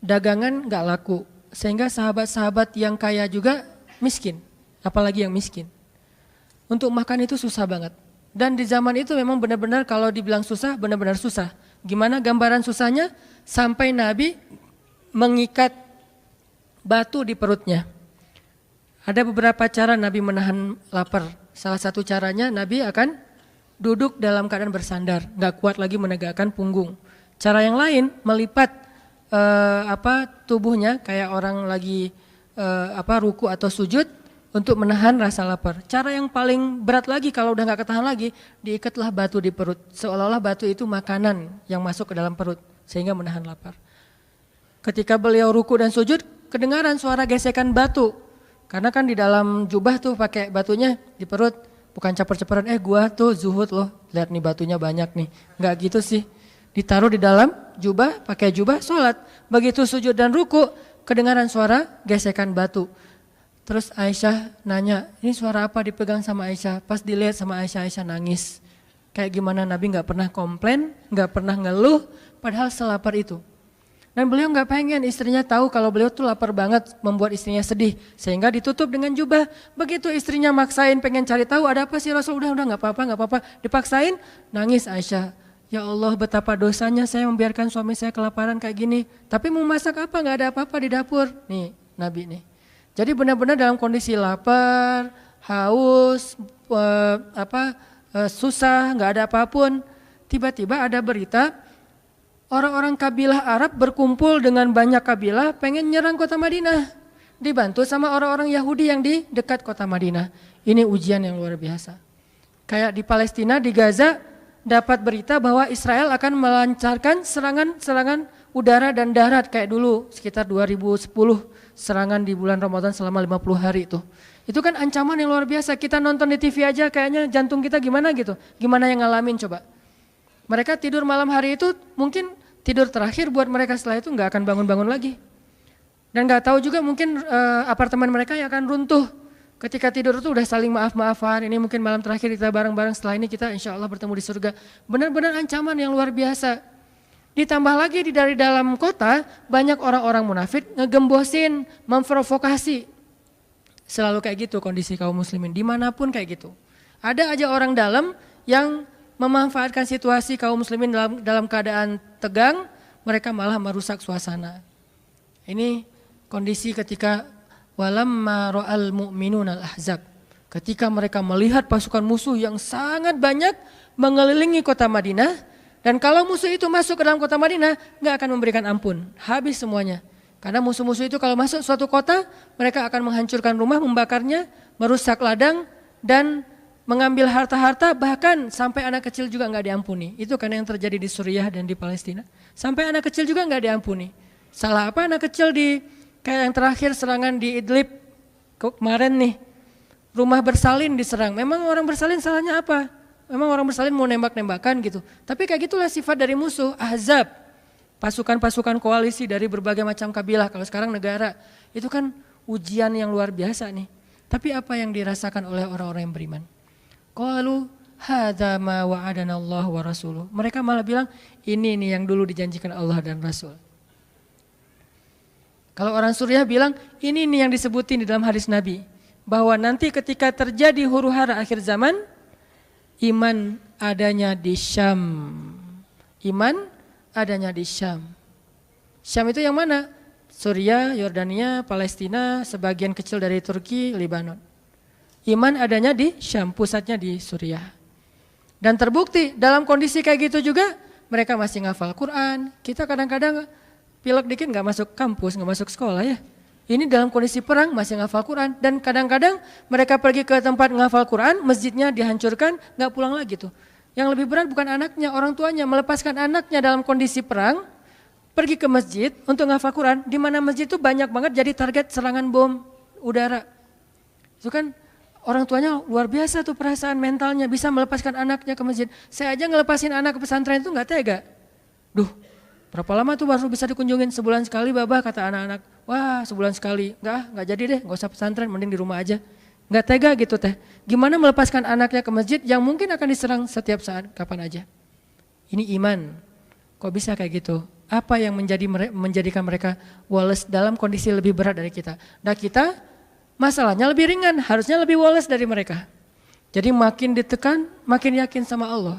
Speaker 1: Dagangan gak laku. Sehingga sahabat-sahabat yang kaya juga miskin. Apalagi yang miskin. Untuk makan itu susah banget. Dan di zaman itu memang benar-benar kalau dibilang susah, benar-benar susah. Gimana gambaran susahnya? Sampai Nabi mengikat batu di perutnya. Ada beberapa cara Nabi menahan lapar. Salah satu caranya Nabi akan duduk dalam keadaan bersandar, gak kuat lagi menegakkan punggung. Cara yang lain melipat tubuhnya kayak orang lagi ruku atau sujud untuk menahan rasa lapar. Cara yang paling berat lagi kalau udah gak ketahan lagi, diikatlah batu di perut. Seolah-olah batu itu makanan yang masuk ke dalam perut sehingga menahan lapar. Ketika beliau ruku dan sujud, kedengaran suara gesekan batu. Karena kan di dalam jubah tuh pakai batunya di perut, bukan caper-caperan, gua tuh zuhud loh, lihat nih batunya banyak nih. Enggak gitu sih. Ditaruh di dalam jubah, pakai jubah sholat. Begitu sujud dan ruku, kedengaran suara gesekan batu. Terus Aisyah nanya, ini suara apa dipegang sama Aisyah? Pas dilihat sama Aisyah, Aisyah nangis. Kayak gimana Nabi gak pernah komplain, gak pernah ngeluh, padahal selapar itu. Dan beliau gak pengen istrinya tahu kalau beliau tuh lapar banget, membuat istrinya sedih. Sehingga ditutup dengan jubah. Begitu istrinya maksain pengen cari tahu ada apa sih Rasul, udah gak apa-apa. Dipaksain, nangis Aisyah. Ya Allah betapa dosanya saya membiarkan suami saya kelaparan kayak gini. Tapi mau masak apa, gak ada apa-apa di dapur. Nih Nabi nih. Jadi benar-benar dalam kondisi lapar, haus, susah, nggak ada apapun. Tiba-tiba ada berita orang-orang kabilah Arab berkumpul dengan banyak kabilah pengen nyerang kota Madinah. Dibantu sama orang-orang Yahudi yang di dekat kota Madinah. Ini ujian yang luar biasa. Kayak di Palestina, di Gaza, dapat berita bahwa Israel akan melancarkan serangan udara dan darat kayak dulu sekitar 2010 serangan di bulan Ramadan selama 50 hari itu. Itu kan ancaman yang luar biasa. Kita nonton di TV aja kayaknya jantung kita gimana gitu. Gimana yang ngalamin coba. Mereka tidur malam hari itu mungkin tidur terakhir buat mereka, setelah itu nggak akan bangun-bangun lagi. Dan nggak tahu juga mungkin apartemen mereka yang akan runtuh. Ketika tidur itu udah saling maaf-maafan, ini mungkin malam terakhir kita bareng-bareng, setelah ini kita insya Allah bertemu di surga. Benar-benar ancaman yang luar biasa. Ditambah lagi dari dalam kota banyak orang-orang munafik ngegembosin, memprovokasi. Selalu kayak gitu kondisi kaum muslimin, dimanapun kayak gitu. Ada aja orang dalam yang memanfaatkan situasi kaum muslimin dalam keadaan tegang, mereka malah merusak suasana. Ini kondisi ketika walamma ra'al mu'minun al-ahzab. Ketika mereka melihat pasukan musuh yang sangat banyak mengelilingi kota Madinah, dan kalau musuh itu masuk ke dalam kota Madinah, nggak akan memberikan ampun, habis semuanya. Karena musuh-musuh itu kalau masuk suatu kota, mereka akan menghancurkan rumah, membakarnya, merusak ladang, dan mengambil harta-harta, bahkan sampai anak kecil juga nggak diampuni. Itu kan yang terjadi di Suriah dan di Palestina. Sampai anak kecil juga nggak diampuni. Salah apa anak kecil di kayak yang terakhir serangan di Idlib kemarin nih, rumah bersalin diserang. Memang orang bersalin salahnya apa? Memang orang bersalin mau nembak-nembakan gitu. Tapi kayak gitulah sifat dari musuh, ahzab. Pasukan-pasukan koalisi dari berbagai macam kabilah, kalau sekarang negara. Itu kan ujian yang luar biasa nih. Tapi apa yang dirasakan oleh orang-orang yang beriman? Qalu hadza ma wa'adana Allah wa rasuluh. Mereka malah bilang ini nih yang dulu dijanjikan Allah dan Rasul. Kalau orang Suriah bilang ini nih yang disebutin di dalam hadis Nabi, bahwa nanti ketika terjadi huru-hara akhir zaman, iman adanya di Syam. Iman adanya di Syam. Syam itu yang mana? Suriah, Yordania, Palestina, sebagian kecil dari Turki, Lebanon. Iman adanya di Syam, pusatnya di Suriah. Dan terbukti dalam kondisi kayak gitu juga mereka masih ngafal Quran. Kita kadang-kadang pilek dikit nggak masuk kampus, nggak masuk sekolah ya. Ini dalam kondisi perang masih ngafal Quran. Dan kadang-kadang mereka pergi ke tempat ngafal Quran, masjidnya dihancurkan, nggak pulang lagi tuh. Yang lebih berat bukan anaknya, orang tuanya melepaskan anaknya dalam kondisi perang, pergi ke masjid untuk ngafal Quran, di mana masjid itu banyak banget jadi target serangan bom udara. Itu kan orang tuanya luar biasa tuh perasaan mentalnya, bisa melepaskan anaknya ke masjid. Saya aja ngelepasin anak ke pesantren itu nggak tega. Duh, berapa lama tuh baru bisa dikunjungin? Sebulan sekali Babah, kata anak-anak. Wah, sebulan sekali. Nggak jadi deh, nggak usah pesantren, mending di rumah aja. Nggak tega gitu teh. Gimana melepaskan anaknya ke masjid yang mungkin akan diserang setiap saat, kapan aja. Ini iman. Kok bisa kayak gitu? Apa yang menjadikan mereka wales dalam kondisi lebih berat dari kita? Dan kita masalahnya lebih ringan, harusnya lebih wales dari mereka. Jadi makin ditekan, makin yakin sama Allah.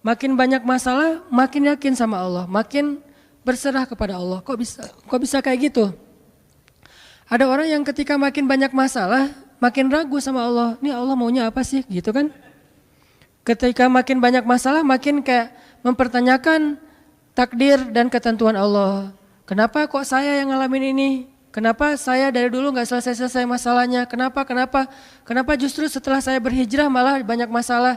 Speaker 1: Makin banyak masalah, makin yakin sama Allah. Makin berserah kepada Allah. Kok bisa kayak gitu? Ada orang yang ketika makin banyak masalah, makin ragu sama Allah. Ini Allah maunya apa sih? Gitu kan? Ketika makin banyak masalah, makin kayak mempertanyakan takdir dan ketentuan Allah. Kenapa kok saya yang ngalamin ini? Kenapa saya dari dulu gak selesai-selesai masalahnya? Kenapa justru setelah saya berhijrah malah banyak masalah?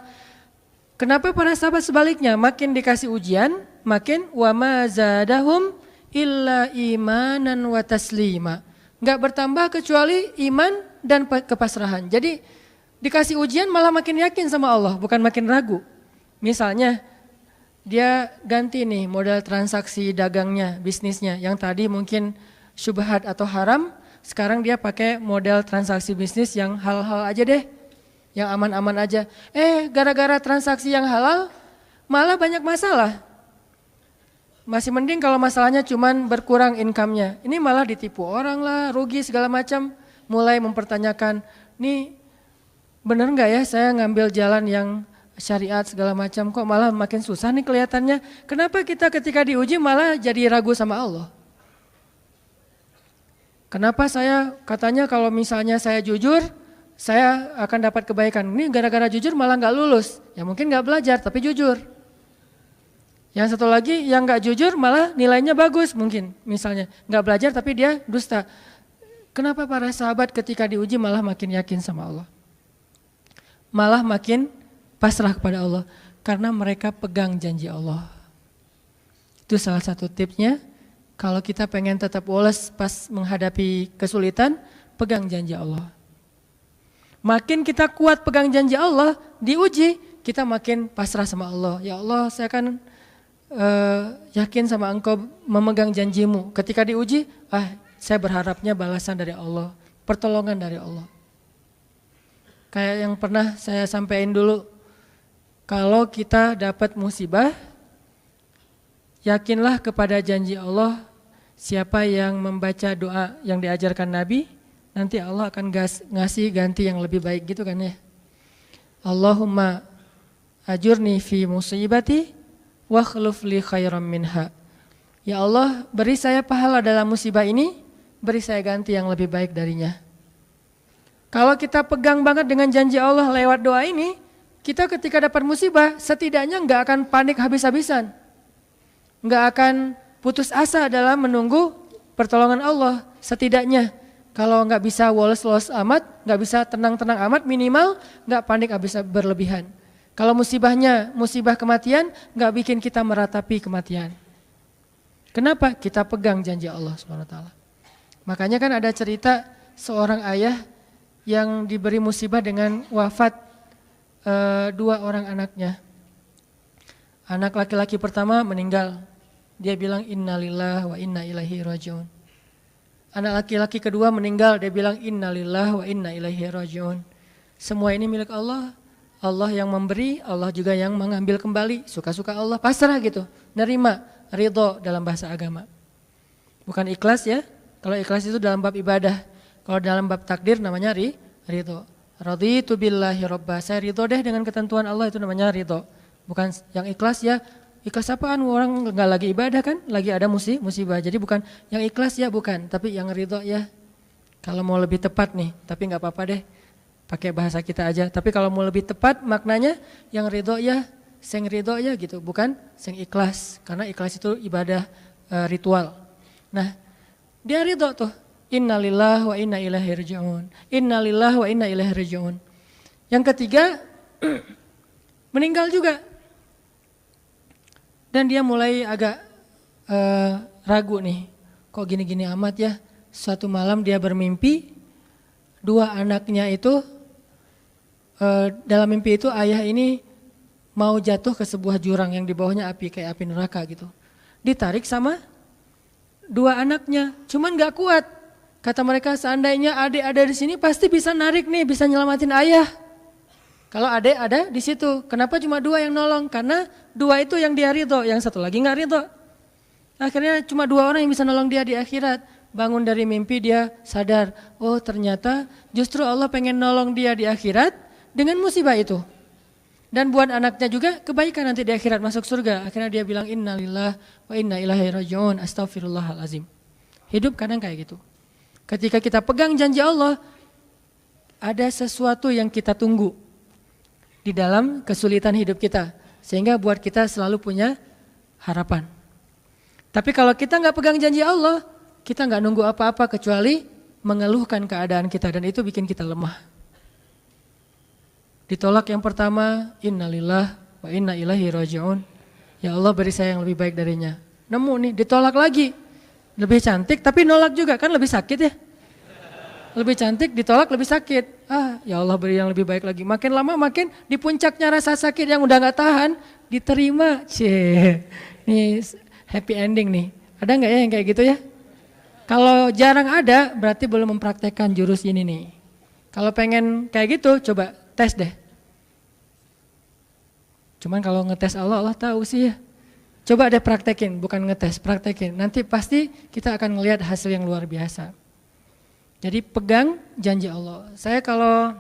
Speaker 1: Kenapa para sahabat sebaliknya? Makin dikasih ujian, makin wa ma zadahum illa imanan wa taslima. Gak bertambah kecuali iman dan kepasrahan. Jadi dikasih ujian malah makin yakin sama Allah, bukan makin ragu. Misalnya dia ganti nih model transaksi dagangnya, bisnisnya. Yang tadi mungkin syubhat atau haram, sekarang dia pakai model transaksi bisnis yang halal aja deh, yang aman-aman aja. Gara-gara transaksi yang halal malah banyak masalah. Masih mending kalau masalahnya cuman berkurang income-nya. Ini malah ditipu orang lah, rugi segala macam. Mulai mempertanyakan, nih bener gak ya saya ngambil jalan yang syariat segala macam, kok malah makin susah nih kelihatannya. Kenapa kita ketika diuji malah jadi ragu sama Allah? Kenapa saya katanya kalau misalnya saya jujur, saya akan dapat kebaikan. Ini gara-gara jujur malah nggak lulus. Ya mungkin nggak belajar tapi jujur. Yang satu lagi yang nggak jujur malah nilainya bagus mungkin. Misalnya nggak belajar tapi dia dusta. Kenapa para sahabat ketika diuji malah makin yakin sama Allah? Malah makin pasrah kepada Allah. Karena mereka pegang janji Allah. Itu salah satu tipsnya. Kalau kita pengen tetap woles pas menghadapi kesulitan, pegang janji Allah. Makin kita kuat pegang janji Allah, diuji, kita makin pasrah sama Allah. Ya Allah, saya akan yakin sama Engkau memegang janjimu. Ketika diuji, saya berharapnya balasan dari Allah, pertolongan dari Allah. Kayak yang pernah saya sampaikan dulu, kalau kita dapat musibah, yakinlah kepada janji Allah, siapa yang membaca doa yang diajarkan Nabi, nanti Allah akan ngasih ganti yang lebih baik gitu kan ya. Allahumma ajurni fi musibati wa khluf li khairam minha. Ya Allah, beri saya pahala dalam musibah ini, beri saya ganti yang lebih baik darinya. Kalau kita pegang banget dengan janji Allah lewat doa ini, kita ketika dapat musibah setidaknya enggak akan panik habis-habisan. Enggak akan putus asa dalam menunggu pertolongan Allah setidaknya. Kalau nggak bisa woles-woles amat, nggak bisa tenang-tenang amat, minimal nggak panik habis berlebihan. Kalau musibahnya musibah kematian, nggak bikin kita meratapi kematian. Kenapa? Kita pegang janji Allah SWT. Makanya kan ada cerita seorang ayah yang diberi musibah dengan wafat 2 orang anaknya. Anak laki-laki pertama meninggal. Dia bilang innalillahi wa inna ilaihi rajiun. Anak laki-laki kedua meninggal, dia bilang innalillahi wa inna ilaihi rajiun. Semua ini milik Allah. Allah yang memberi, Allah juga yang mengambil kembali. Suka-suka Allah, pasrah gitu. Nerima, ridho dalam bahasa agama. Bukan ikhlas ya. Kalau ikhlas itu dalam bab ibadah. Kalau dalam bab takdir namanya ridho. Raditu billahi robba. Saya ridho deh dengan ketentuan Allah, itu namanya ridho. Bukan yang ikhlas ya. Ikhlas apaan? Orang nggak lagi ibadah kan, lagi ada musibah. Jadi bukan yang ikhlas ya, bukan. Tapi yang ridho ya. Kalau mau lebih tepat nih, tapi nggak apa-apa deh. Pakai bahasa kita aja. Tapi kalau mau lebih tepat maknanya yang ridho ya, sing ridho ya gitu. Bukan sing ikhlas. Karena ikhlas itu ibadah ritual. Nah, dia ridho tuh. Innalillahi wa inna ilaihi rajiun. Innalillahi wa inna ilaihi rajiun. Yang ketiga, meninggal juga. Dan dia mulai agak ragu nih, kok gini-gini amat ya. Suatu malam dia bermimpi, 2 anaknya itu, dalam mimpi itu ayah ini mau jatuh ke sebuah jurang yang di bawahnya api, kayak api neraka gitu. Ditarik sama 2 anaknya, cuman gak kuat. Kata mereka seandainya adik ada di sini pasti bisa narik nih, bisa nyelamatin ayah. Kalau adik ada di situ, kenapa cuma 2 yang nolong? Karena 2 itu yang dia ridho, yang satu lagi nggak ridho. Akhirnya cuma 2 orang yang bisa nolong dia di akhirat. Bangun dari mimpi dia sadar, oh ternyata justru Allah pengen nolong dia di akhirat dengan musibah itu. Dan buat anaknya juga kebaikan nanti di akhirat masuk surga. Akhirnya dia bilang innalillahi wa inna ilaihi rajiun, astaghfirullahalazim. Hidup kadang kayak gitu. Ketika kita pegang janji Allah, ada sesuatu yang kita tunggu di dalam kesulitan hidup kita, sehingga buat kita selalu punya harapan. Tapi kalau kita nggak pegang janji Allah, kita nggak nunggu apa-apa kecuali mengeluhkan keadaan kita, dan itu bikin kita lemah. Ditolak yang pertama, innalillahi wa inna ilaihi rajiun. Ya Allah beri saya yang lebih baik darinya. Nemu nih, ditolak lagi. Lebih cantik tapi nolak juga, kan lebih sakit ya. Lebih cantik, ditolak lebih sakit. Ya Allah beri yang lebih baik lagi. Makin lama makin di puncaknya rasa sakit yang udah gak tahan, diterima. Ini happy ending nih. Ada gak ya yang kayak gitu ya? Kalau jarang ada, berarti belum mempraktekkan jurus ini nih. Kalau pengen kayak gitu, coba tes deh. Cuman kalau ngetes Allah, Allah tahu sih ya. Coba deh praktekin, bukan ngetes, praktekin. Nanti pasti kita akan ngelihat hasil yang luar biasa. Jadi pegang janji Allah. Saya kalau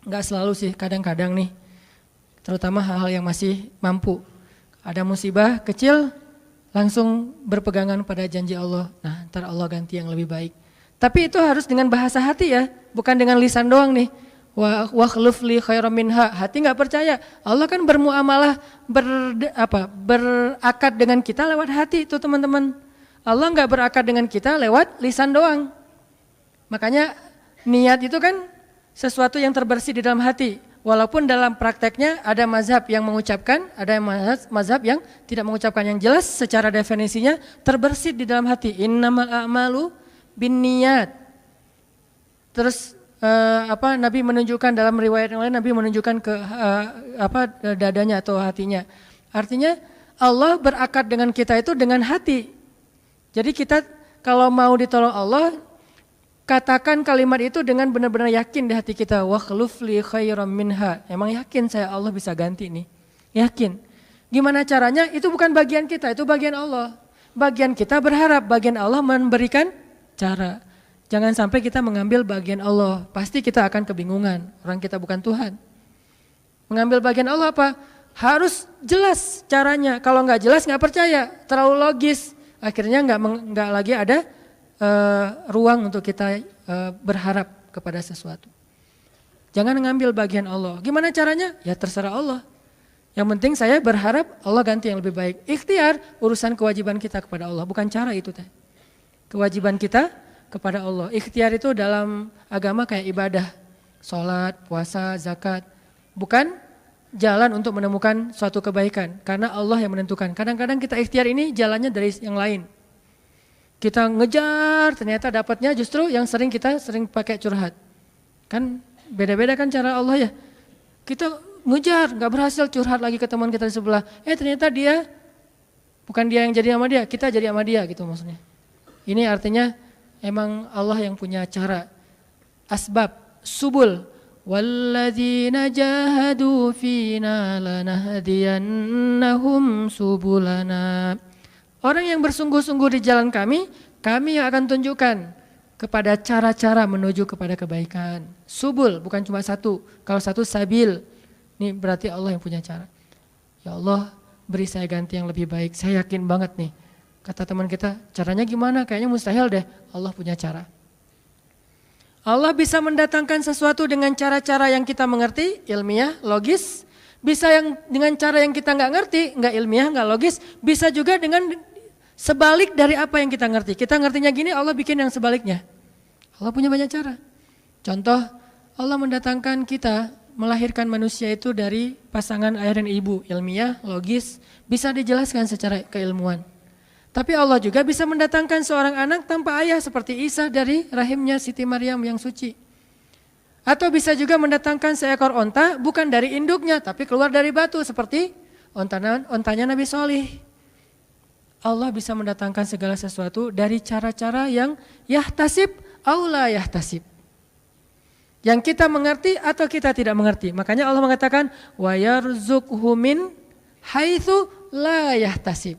Speaker 1: nggak selalu sih, kadang-kadang nih, terutama hal-hal yang masih mampu. Ada musibah kecil, langsung berpegangan pada janji Allah. Nah, ntar Allah ganti yang lebih baik. Tapi itu harus dengan bahasa hati ya, bukan dengan lisan doang nih. wa khluf li khairam minha. Hati nggak percaya. Allah kan bermuamalah berakad dengan kita lewat hati itu teman-teman. Allah nggak berakad dengan kita lewat lisan doang. Makanya niat itu kan sesuatu yang terbersih di dalam hati. Walaupun dalam prakteknya ada mazhab yang mengucapkan, ada mazhab yang tidak mengucapkan. Yang jelas secara definisinya terbersih di dalam hati. Innamal a'malu binniyat. Terus Nabi menunjukkan dalam riwayat yang lain, Nabi menunjukkan ke dadanya atau hatinya. Artinya Allah berakad dengan kita itu dengan hati. Jadi kita kalau mau ditolong Allah, katakan kalimat itu dengan benar-benar yakin di hati kita. Wa khluf li khairam minha. Emang yakin saya Allah bisa ganti nih. Yakin. Gimana caranya? Itu bukan bagian kita, itu bagian Allah. Bagian kita berharap, bagian Allah memberikan cara. Jangan sampai kita mengambil bagian Allah. Pasti kita akan kebingungan. Orang kita bukan Tuhan. Mengambil bagian Allah apa? Harus jelas caranya. Kalau nggak jelas nggak percaya. Terlalu logis. Akhirnya nggak lagi ada ruang untuk kita berharap kepada sesuatu. Jangan mengambil bagian Allah. Gimana caranya? Ya terserah Allah. Yang penting saya berharap Allah ganti yang lebih baik. Ikhtiar urusan kewajiban kita kepada Allah. Bukan cara itu. Kewajiban kita kepada Allah. Ikhtiar itu dalam agama kayak ibadah. Sholat, puasa, zakat. Bukan jalan untuk menemukan suatu kebaikan. Karena Allah yang menentukan. Kadang-kadang kita ikhtiar ini jalannya dari yang lain. Kita ngejar, ternyata dapatnya justru yang kita sering pakai curhat. Kan beda-beda kan cara Allah ya. Kita ngejar, gak berhasil curhat lagi ke teman kita di sebelah. Ternyata dia, bukan dia yang jadi sama dia, kita jadi sama dia gitu maksudnya. Ini artinya emang Allah yang punya cara. Asbab, subul. Walladzina jahadu fina lanahdiyannahum subulana. Orang yang bersungguh-sungguh di jalan kami yang akan tunjukkan kepada cara-cara menuju kepada kebaikan. Subul, bukan cuma satu. Kalau satu sabil, ini berarti Allah yang punya cara. Ya Allah, beri saya ganti yang lebih baik. Saya yakin banget nih. Kata teman kita, caranya gimana? Kayaknya mustahil deh. Allah punya cara. Allah bisa mendatangkan sesuatu dengan cara-cara yang kita mengerti, ilmiah, logis. Bisa dengan cara yang kita nggak ngerti, nggak ilmiah, nggak logis. Bisa juga dengan sebalik dari apa yang kita ngerti. Kita ngertinya gini, Allah bikin yang sebaliknya. Allah punya banyak cara. Contoh, Allah mendatangkan kita, melahirkan manusia itu dari pasangan ayah dan ibu. Ilmiah, logis, bisa dijelaskan secara keilmuan. Tapi Allah juga bisa mendatangkan seorang anak tanpa ayah seperti Isa dari rahimnya Siti Maryam yang suci. Atau bisa juga mendatangkan seekor onta bukan dari induknya tapi keluar dari batu seperti ontanya Nabi Sholih. Allah bisa mendatangkan segala sesuatu dari cara-cara yang yahtasib au la yahtasib. Yang kita mengerti atau kita tidak mengerti. Makanya Allah mengatakan wa yarzuqhu min haitsu la yahtasib.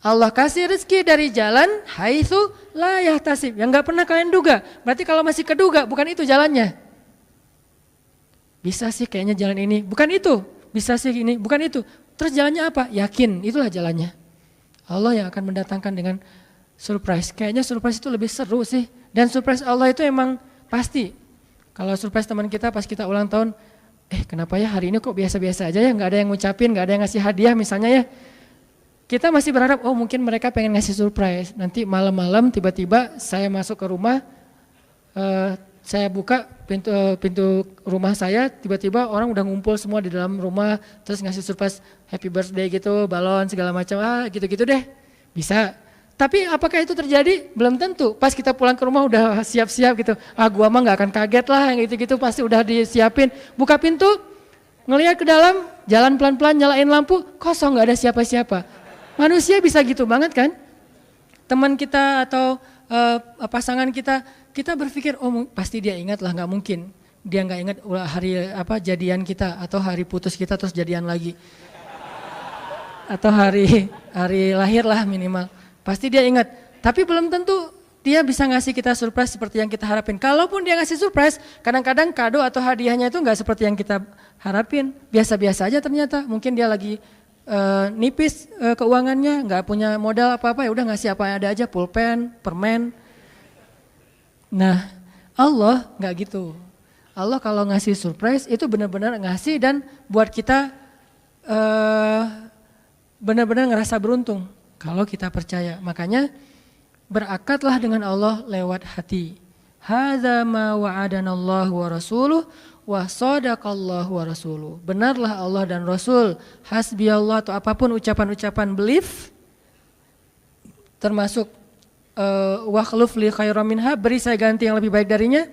Speaker 1: Allah kasih rezeki dari jalan haitsu la yahtasib. Yang enggak pernah kalian duga. Berarti kalau masih keduga bukan itu jalannya. Bisa sih kayaknya jalan ini, bukan itu. Bisa sih ini, bukan itu. Terus jalannya apa? Yakin, itulah jalannya. Allah yang akan mendatangkan dengan surprise. Kayaknya surprise itu lebih seru sih. Dan surprise Allah itu emang pasti. Kalau surprise teman kita pas kita ulang tahun, kenapa ya hari ini kok biasa-biasa aja ya, nggak ada yang ngucapin, nggak ada yang ngasih hadiah misalnya ya. Kita masih berharap, mungkin mereka pengen ngasih surprise. Nanti malam-malam tiba-tiba saya masuk ke rumah, saya buka pintu rumah saya, tiba-tiba orang udah ngumpul semua di dalam rumah, terus ngasih surprise happy birthday gitu, balon segala macam, gitu-gitu deh, bisa. Tapi apakah itu terjadi? Belum tentu. Pas kita pulang ke rumah udah siap-siap gitu, gua mah nggak akan kaget lah, yang gitu-gitu pasti udah disiapin. Buka pintu, ngelihat ke dalam, jalan pelan-pelan, nyalain lampu, kosong, nggak ada siapa-siapa. Manusia bisa gitu banget kan? Teman kita atau pasangan kita berpikir pasti dia ingat lah, nggak mungkin dia nggak ingat hari jadian kita atau hari putus kita terus jadian lagi atau hari lahir lah minimal, pasti dia ingat. Tapi belum tentu dia bisa ngasih kita surprise seperti yang kita harapin. Kalaupun dia ngasih surprise, kadang-kadang kado atau hadiahnya itu nggak seperti yang kita harapin, biasa-biasa aja ternyata. Mungkin dia lagi nipis keuangannya, nggak punya modal apa-apa, ya udah ngasih apa yang ada aja, pulpen, permen. Nah, Allah nggak gitu. Allah kalau ngasih surprise itu benar-benar ngasih dan buat kita benar-benar ngerasa beruntung kalau kita percaya. Makanya berakatlah dengan Allah lewat hati. Hadza ma wa'adanallahu wa rasuluh wa shadaqallahu wa rasuluh. Benarlah Allah dan Rasul. Hasbiyallah atau apapun ucapan-ucapan belief termasuk wakhluf li khairam minha, beri saya ganti yang lebih baik darinya.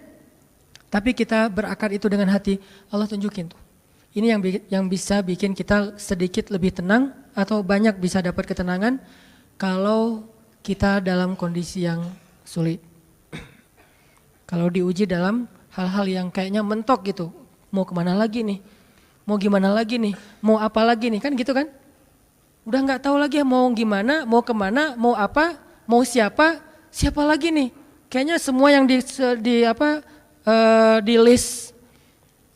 Speaker 1: Tapi kita berakad itu dengan hati, Allah tunjukin tuh. Ini yang bisa bikin kita sedikit lebih tenang atau banyak bisa dapat ketenangan kalau kita dalam kondisi yang sulit. Kalau diuji dalam hal-hal yang kayaknya mentok gitu, mau kemana lagi nih, mau gimana lagi nih, mau apa lagi nih, kan gitu kan? Udah nggak tahu lagi mau gimana, mau kemana, mau apa, mau siapa lagi nih? Kayaknya semua yang di list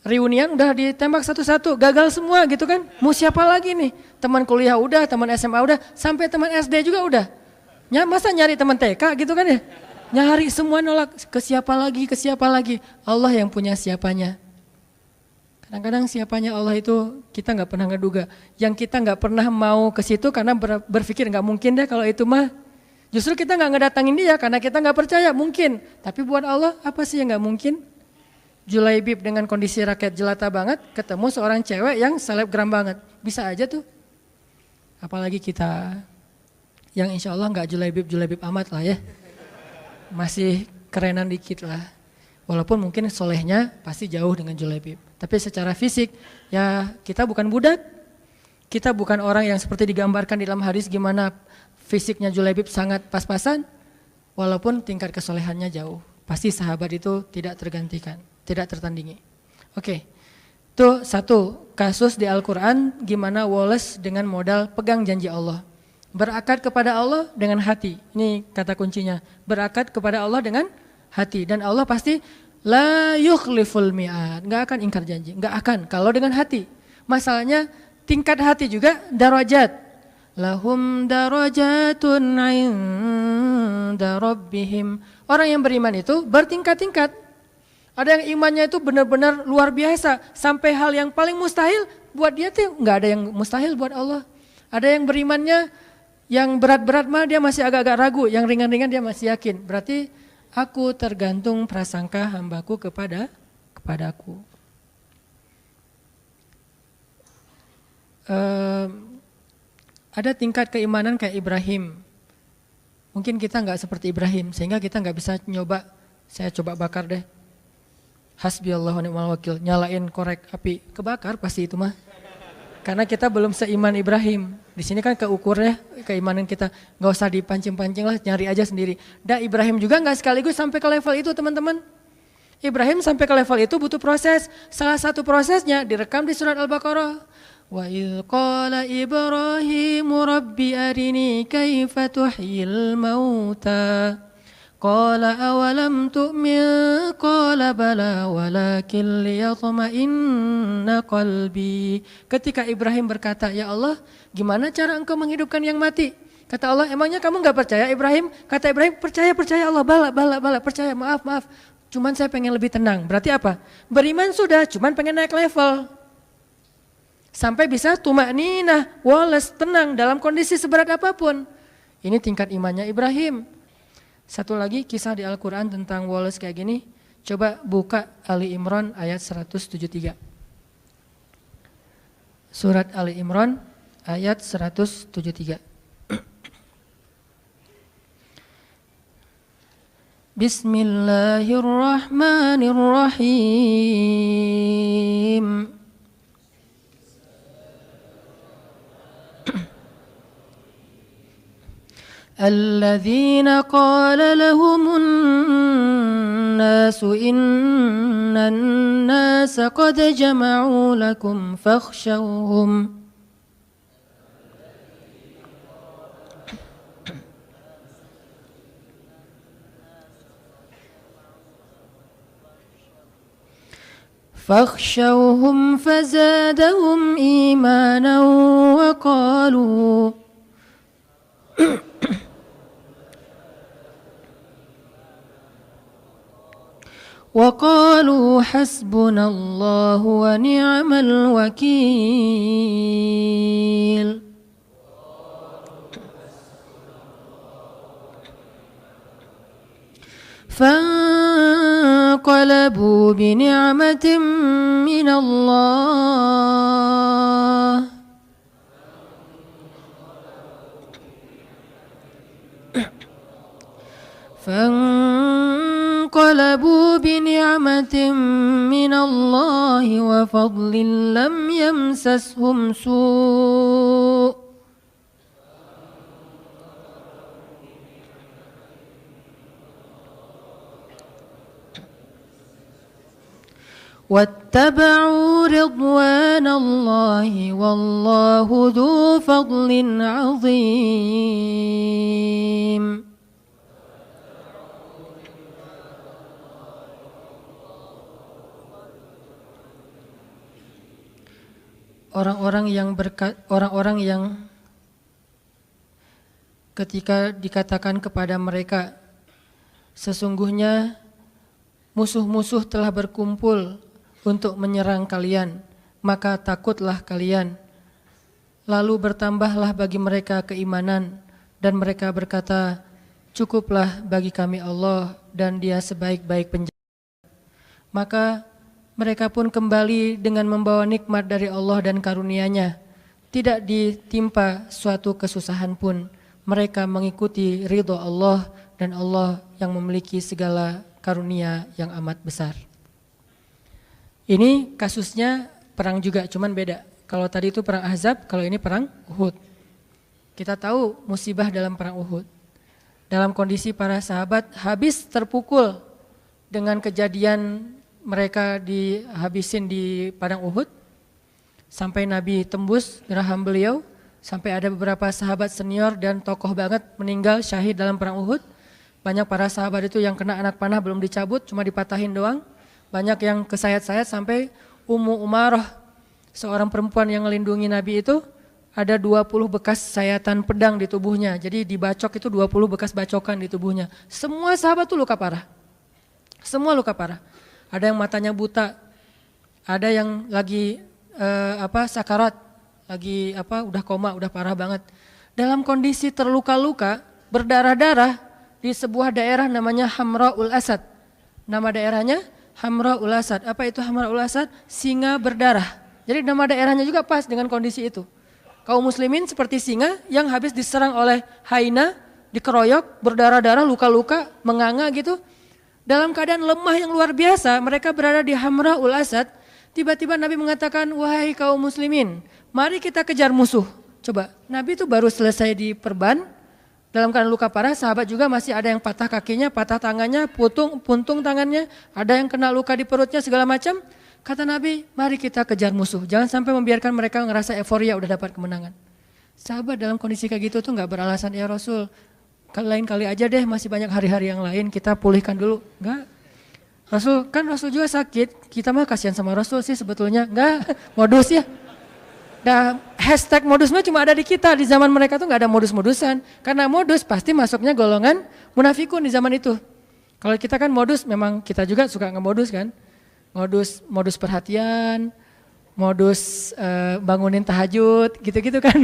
Speaker 1: reunian udah ditembak satu-satu, gagal semua gitu kan? Mau siapa lagi nih? Teman kuliah udah, teman SMA udah, sampai teman SD juga udah. Masa nyari teman TK gitu kan ya? Nyari semua nolak, ke siapa lagi? Allah yang punya siapanya. Kadang-kadang siapanya Allah itu kita nggak pernah ngeduga. Yang kita nggak pernah mau ke situ karena berpikir nggak mungkin deh kalau itu mah. Justru kita nggak ngedatangin dia karena kita nggak percaya mungkin. Tapi buat Allah apa sih yang nggak mungkin? Julaibib dengan kondisi rakyat jelata banget ketemu seorang cewek yang selebgram banget. Bisa aja tuh. Apalagi kita yang insya Allah nggak Julaibib amat lah ya. Masih kerenan dikit lah. Walaupun mungkin solehnya pasti jauh dengan Julaibib. Tapi secara fisik ya kita bukan budak. Kita bukan orang yang seperti digambarkan di dalam hadis gimana fisiknya Julaibib sangat pas-pasan. Walaupun tingkat kesolehannya jauh. Pasti sahabat itu tidak tergantikan, tidak tertandingi. Oke, itu satu kasus di Al-Quran gimana Wallace dengan modal pegang janji Allah. Berakad kepada Allah dengan hati. Ini kata kuncinya. Berakad kepada Allah dengan hati. Dan Allah pasti la yukhliful mi'ad. Gak akan ingkar janji. Gak akan. Kalau dengan hati. Masalahnya tingkat hati juga darajat. Lahum darajatun inda rabbihim. Orang yang beriman itu bertingkat-tingkat. Ada yang imannya itu benar-benar luar biasa. Sampai hal yang paling mustahil buat dia tuh gak ada yang mustahil buat Allah. Ada yang berimannya yang berat-berat mah dia masih agak-agak ragu, yang ringan-ringan dia masih yakin. Berarti aku tergantung prasangka hambaku kepadaku. Ada tingkat keimanan kayak Ibrahim. Mungkin kita nggak seperti Ibrahim, sehingga kita nggak bisa nyoba. Saya coba bakar deh. Hasbiyallahu wa ni'mal wakil, nyalain korek api, kebakar pasti itu mah. Karena kita belum seiman Ibrahim. Di sini kan keukurnya keimanan kita. Gak usah dipancing-pancing lah, nyari aja sendiri. Dan Ibrahim juga gak sekaligus sampai ke level itu teman-teman. Ibrahim sampai ke level itu butuh proses. Salah satu prosesnya direkam di surat Al-Baqarah. Wa idh qala Ibrahimu rabbi arini kaifa tuhyil mauta. Qala awalam tu'min qala bala walakin liyatma'inna qalbi. Ketika Ibrahim berkata, ya Allah gimana cara engkau menghidupkan yang mati? Kata Allah, emangnya kamu gak percaya Ibrahim? Kata Ibrahim, percaya Allah, bala, percaya, maaf. Cuman saya pengen lebih tenang. Berarti apa? Beriman sudah, cuman pengen naik level. Sampai bisa tuma'ninah, walas, tenang dalam kondisi seberat apapun. Ini tingkat imannya Ibrahim. Satu lagi kisah di Al-Quran tentang Wallace kayak gini. Coba buka Ali Imran ayat 173. Surat Ali Imran ayat 173. Bismillahirrahmanirrahim. الذين قال لهم الناس إن الناس قد جمعوا لكم فاخشوهم فزادهم إيمانا وقالوا حسبنا الله ونعم الوكيل فانقلبوا بنعمة من الله من الله وفضل لم يمسسهم سوء واتبعوا رضوان الله والله ذو فضل عظيم. Orang-orang yang ketika dikatakan kepada mereka, sesungguhnya musuh-musuh telah berkumpul untuk menyerang kalian, maka takutlah kalian. Lalu bertambahlah bagi mereka keimanan, dan mereka berkata, cukuplah bagi kami Allah, dan Dia sebaik-baik penjaga. Maka mereka pun kembali dengan membawa nikmat dari Allah dan karunia-Nya. Tidak ditimpa suatu kesusahan pun. Mereka mengikuti ridho Allah, dan Allah yang memiliki segala karunia yang amat besar. Ini kasusnya perang juga, cuman beda. Kalau tadi itu perang Ahzab, kalau ini perang Uhud. Kita tahu musibah dalam perang Uhud. Dalam kondisi para sahabat habis terpukul dengan kejadian mereka dihabisin di padang Uhud, sampai Nabi tembus geraham beliau, sampai ada beberapa sahabat senior dan tokoh banget meninggal syahid dalam perang Uhud. Banyak para sahabat itu yang kena anak panah belum dicabut, cuma dipatahin doang. Banyak yang kesayat-sayat sampai Ummu Umarah, seorang perempuan yang melindungi Nabi itu, ada 20 bekas sayatan pedang di tubuhnya. Jadi dibacok itu 20 bekas bacokan di tubuhnya. Semua sahabat itu luka parah. Semua luka parah. Ada yang matanya buta, ada yang lagi sakarat, lagi udah koma, udah parah banget. Dalam kondisi terluka-luka, berdarah-darah di sebuah daerah namanya Hamra'ul Asad. Nama daerahnya Hamra'ul Asad. Apa itu Hamra'ul Asad? Singa berdarah. Jadi nama daerahnya juga pas dengan kondisi itu. Kaum muslimin seperti singa yang habis diserang oleh hyena, dikeroyok, berdarah-darah, luka-luka, menganga gitu. Dalam keadaan lemah yang luar biasa, mereka berada di Hamra'ul Asad. Tiba-tiba Nabi mengatakan, wahai kaum muslimin, mari kita kejar musuh. Coba, Nabi itu baru selesai diperban, dalam keadaan luka parah, sahabat juga masih ada yang patah kakinya, patah tangannya, puntung tangannya, ada yang kena luka di perutnya, segala macam. Kata Nabi, mari kita kejar musuh. Jangan sampai membiarkan mereka ngerasa euforia udah dapat kemenangan. Sahabat dalam kondisi kayak gitu tuh gak beralasan, ya Rasul, lain kali aja deh, masih banyak hari-hari yang lain, kita pulihkan dulu. Enggak. Rasul juga sakit, kita mah kasihan sama Rasul sih sebetulnya. Enggak, modus ya. Nah, hashtag modus mah cuma ada di kita, di zaman mereka tuh gak ada modus-modusan. Karena modus pasti masuknya golongan munafikun di zaman itu. Kalau kita kan modus, memang kita juga suka ngemodus kan. Modus perhatian, modus bangunin tahajud, gitu-gitu kan.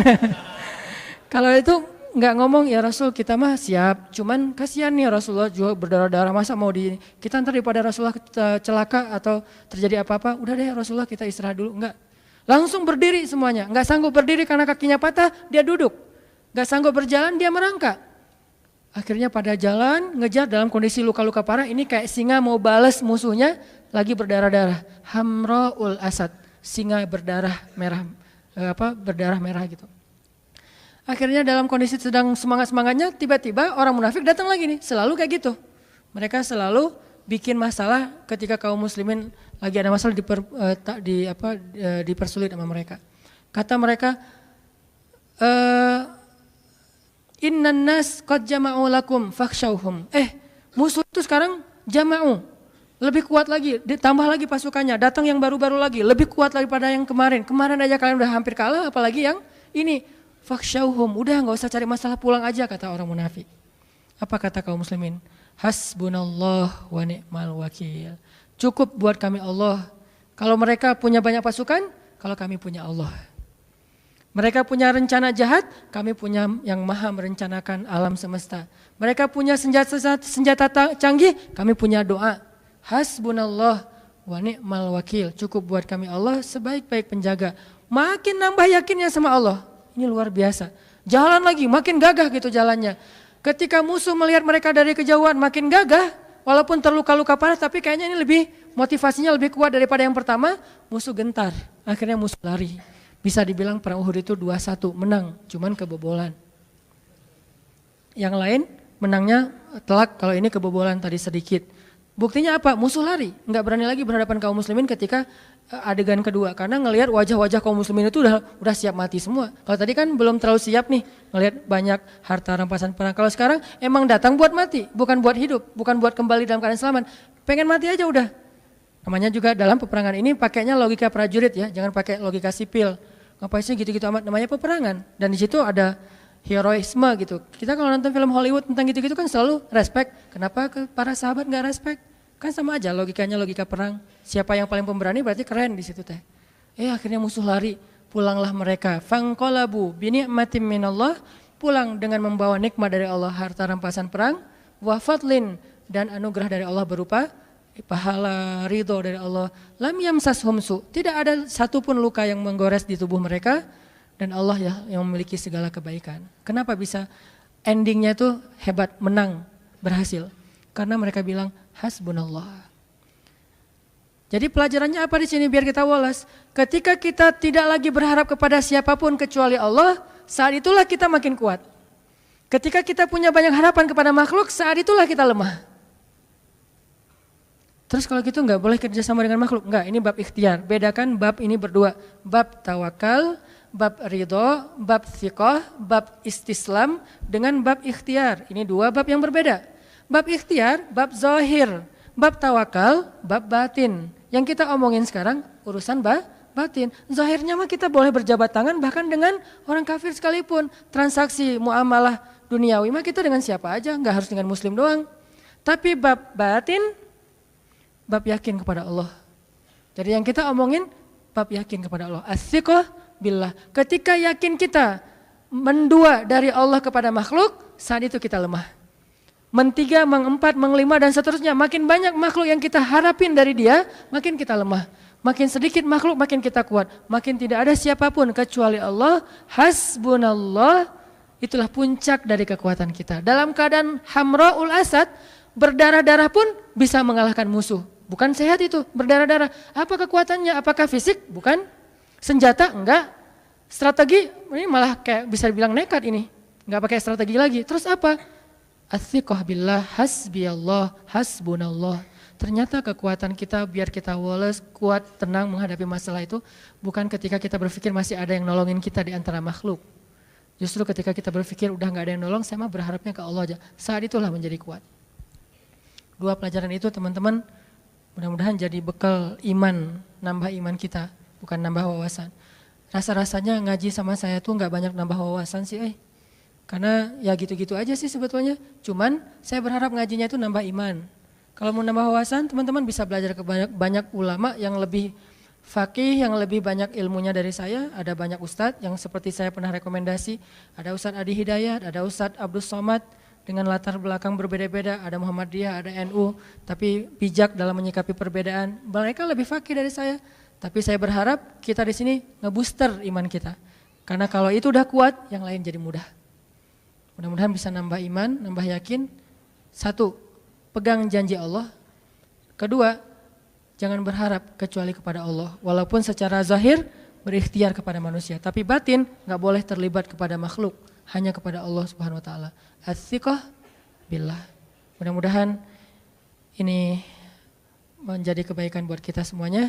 Speaker 1: Kalau itu nggak ngomong, ya Rasul kita mah siap, cuman kasihan nih Rasulullah juga berdarah-darah, masa mau kita ntar daripada Rasulullah celaka atau terjadi apa-apa, udah deh Rasulullah kita istirahat dulu. Enggak, langsung berdiri semuanya. Nggak sanggup berdiri karena kakinya patah, dia duduk. Nggak sanggup berjalan, dia merangkak. Akhirnya pada jalan ngejar dalam kondisi luka-luka parah. Ini kayak singa mau balas musuhnya, lagi berdarah-darah. Hamra'ul Asad, singa berdarah merah, berdarah merah gitu. Akhirnya dalam kondisi sedang semangat-semangatnya, tiba-tiba orang munafik datang lagi nih, selalu kayak gitu. Mereka selalu bikin masalah ketika kaum muslimin lagi ada masalah dipersulit sama mereka. Kata mereka, innan nas qad jama'u lakum fakhshawhum. Musuh itu sekarang jama'u, lebih kuat lagi, ditambah lagi pasukannya, datang yang baru-baru lagi, lebih kuat daripada yang kemarin. Kemarin aja kalian udah hampir kalah, apalagi yang ini. Fakhshawhum, udah gak usah cari masalah, pulang aja, kata orang munafik. Apa kata kaum muslimin? Hasbunallah wa ni'mal wakil. Cukup buat kami Allah. Kalau mereka punya banyak pasukan, kalau kami punya Allah. Mereka punya rencana jahat, kami punya yang maha merencanakan alam semesta. Mereka punya senjata canggih, kami punya doa. Hasbunallah wa ni'mal wakil. Cukup buat kami Allah sebaik-baik penjaga. Makin nambah yakinnya sama Allah. Ini luar biasa. Jalan lagi, makin gagah gitu jalannya. Ketika musuh melihat mereka dari kejauhan makin gagah, walaupun terluka-luka parah, tapi kayaknya ini lebih motivasinya lebih kuat daripada yang pertama. Musuh gentar, akhirnya musuh lari. Bisa dibilang perang Uhud itu 2-1 menang, cuman kebobolan. Yang lain menangnya telak, kalau ini kebobolan tadi sedikit. Buktinya apa? Musuh lari, nggak berani lagi berhadapan kaum muslimin ketika adegan kedua, karena ngelihat wajah-wajah kaum muslimin itu udah siap mati semua. Kalau tadi kan belum terlalu siap nih, ngelihat banyak harta rampasan perang. Kalau sekarang emang datang buat mati, bukan buat hidup, bukan buat kembali dalam keadaan selamat. Pengen mati aja udah. Namanya juga dalam peperangan ini pakainya logika prajurit ya, jangan pakai logika sipil. Ngapain sih gitu-gitu amat, namanya peperangan. Dan di situ ada heroisme gitu. Kita kalau nonton film Hollywood tentang gitu-gitu kan selalu respect. Kenapa ke para sahabat nggak respect? Kan sama aja logikanya, logika perang. Siapa yang paling pemberani berarti keren di situ teh. Akhirnya musuh lari, pulanglah mereka. Fanqalabu bini'matin minallah, pulang dengan membawa nikmat dari Allah, harta rampasan perang, wa fadlin, dan anugerah dari Allah berupa pahala, ridho dari Allah. Lam yamsashum su, tidak ada satupun luka yang menggores di tubuh mereka, dan Allah ya yang memiliki segala kebaikan. Kenapa bisa endingnya itu hebat, menang, berhasil? Karena mereka bilang hasbunallah. Jadi pelajarannya apa di sini biar kita walas? Ketika kita tidak lagi berharap kepada siapapun kecuali Allah, saat itulah kita makin kuat. Ketika kita punya banyak harapan kepada makhluk, saat itulah kita lemah. Terus kalau gitu nggak boleh kerjasama dengan makhluk? Enggak, ini bab ikhtiar. Bedakan bab ini berdua. Bab tawakal, bab ridho, bab thiqah, bab istislam dengan bab ikhtiar. Ini dua bab yang berbeda. Bab ikhtiar, bab zahir. Bab tawakal, bab batin. Yang kita omongin sekarang urusan batin. Zahirnya mah kita boleh berjabat tangan bahkan dengan orang kafir sekalipun. Transaksi muamalah duniawi mah kita dengan siapa aja, nggak harus dengan muslim doang. Tapi bab batin, bab yakin kepada Allah. Jadi yang kita omongin bab yakin kepada Allah. As-siqah billah. Ketika yakin kita mendua dari Allah kepada makhluk, saat itu kita lemah. Mentiga, mengempat, mengelima dan seterusnya. Makin banyak makhluk yang kita harapin dari dia, makin kita lemah. Makin sedikit makhluk, makin kita kuat. Makin tidak ada siapapun kecuali Allah. Hasbunallah, itulah puncak dari kekuatan kita. Dalam keadaan hamra'ul asad, berdarah-darah pun bisa mengalahkan musuh. Bukan sehat itu, berdarah-darah. Apa kekuatannya? Apakah fisik? Bukan. Senjata? Enggak. Strategi? Ini malah kayak bisa dibilang nekat ini. Enggak pakai strategi lagi. Terus apa? As-siqah billah, hasbiyallah, hasbunallah. Ternyata kekuatan kita biar kita walas, kuat, tenang menghadapi masalah itu bukan ketika kita berpikir masih ada yang nolongin kita di antara makhluk. Justru ketika kita berpikir udah enggak ada yang nolong, saya mah berharapnya ke Allah aja. Saat itulah menjadi kuat. Dua pelajaran itu teman-teman mudah-mudahan jadi bekal iman, nambah iman kita, bukan nambah wawasan. Rasa-rasanya ngaji sama saya tuh enggak banyak nambah wawasan sih Karena ya gitu-gitu aja sih sebetulnya. Cuman saya berharap ngajinya itu nambah iman. Kalau mau nambah wawasan, teman-teman bisa belajar ke banyak ulama yang lebih faqih, yang lebih banyak ilmunya dari saya. Ada banyak ustadz yang seperti saya pernah rekomendasi. Ada Ustadz Adi Hidayat, ada Ustadz Abdul Somad dengan latar belakang berbeda-beda. Ada Muhammadiyah, ada NU, tapi bijak dalam menyikapi perbedaan. Mereka lebih faqih dari saya. Tapi saya berharap kita di sini ngebooster iman kita. Karena kalau itu udah kuat, yang lain jadi mudah. Mudah-mudahan bisa nambah iman, nambah yakin. Satu, pegang janji Allah. Kedua, jangan berharap kecuali kepada Allah. Walaupun secara zahir berikhtiar kepada manusia. Tapi batin gak boleh terlibat kepada makhluk. Hanya kepada Allah Subhanahu Wa Taala. As-siqah billah. Mudah-mudahan ini menjadi kebaikan buat kita semuanya.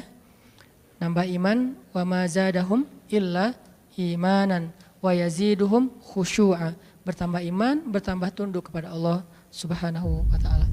Speaker 1: Nambah iman. Wa ma zadahum illa imanan. Wa yaziduhum khusyu'a. Bertambah iman, bertambah tunduk kepada Allah Subhanahu wa taala.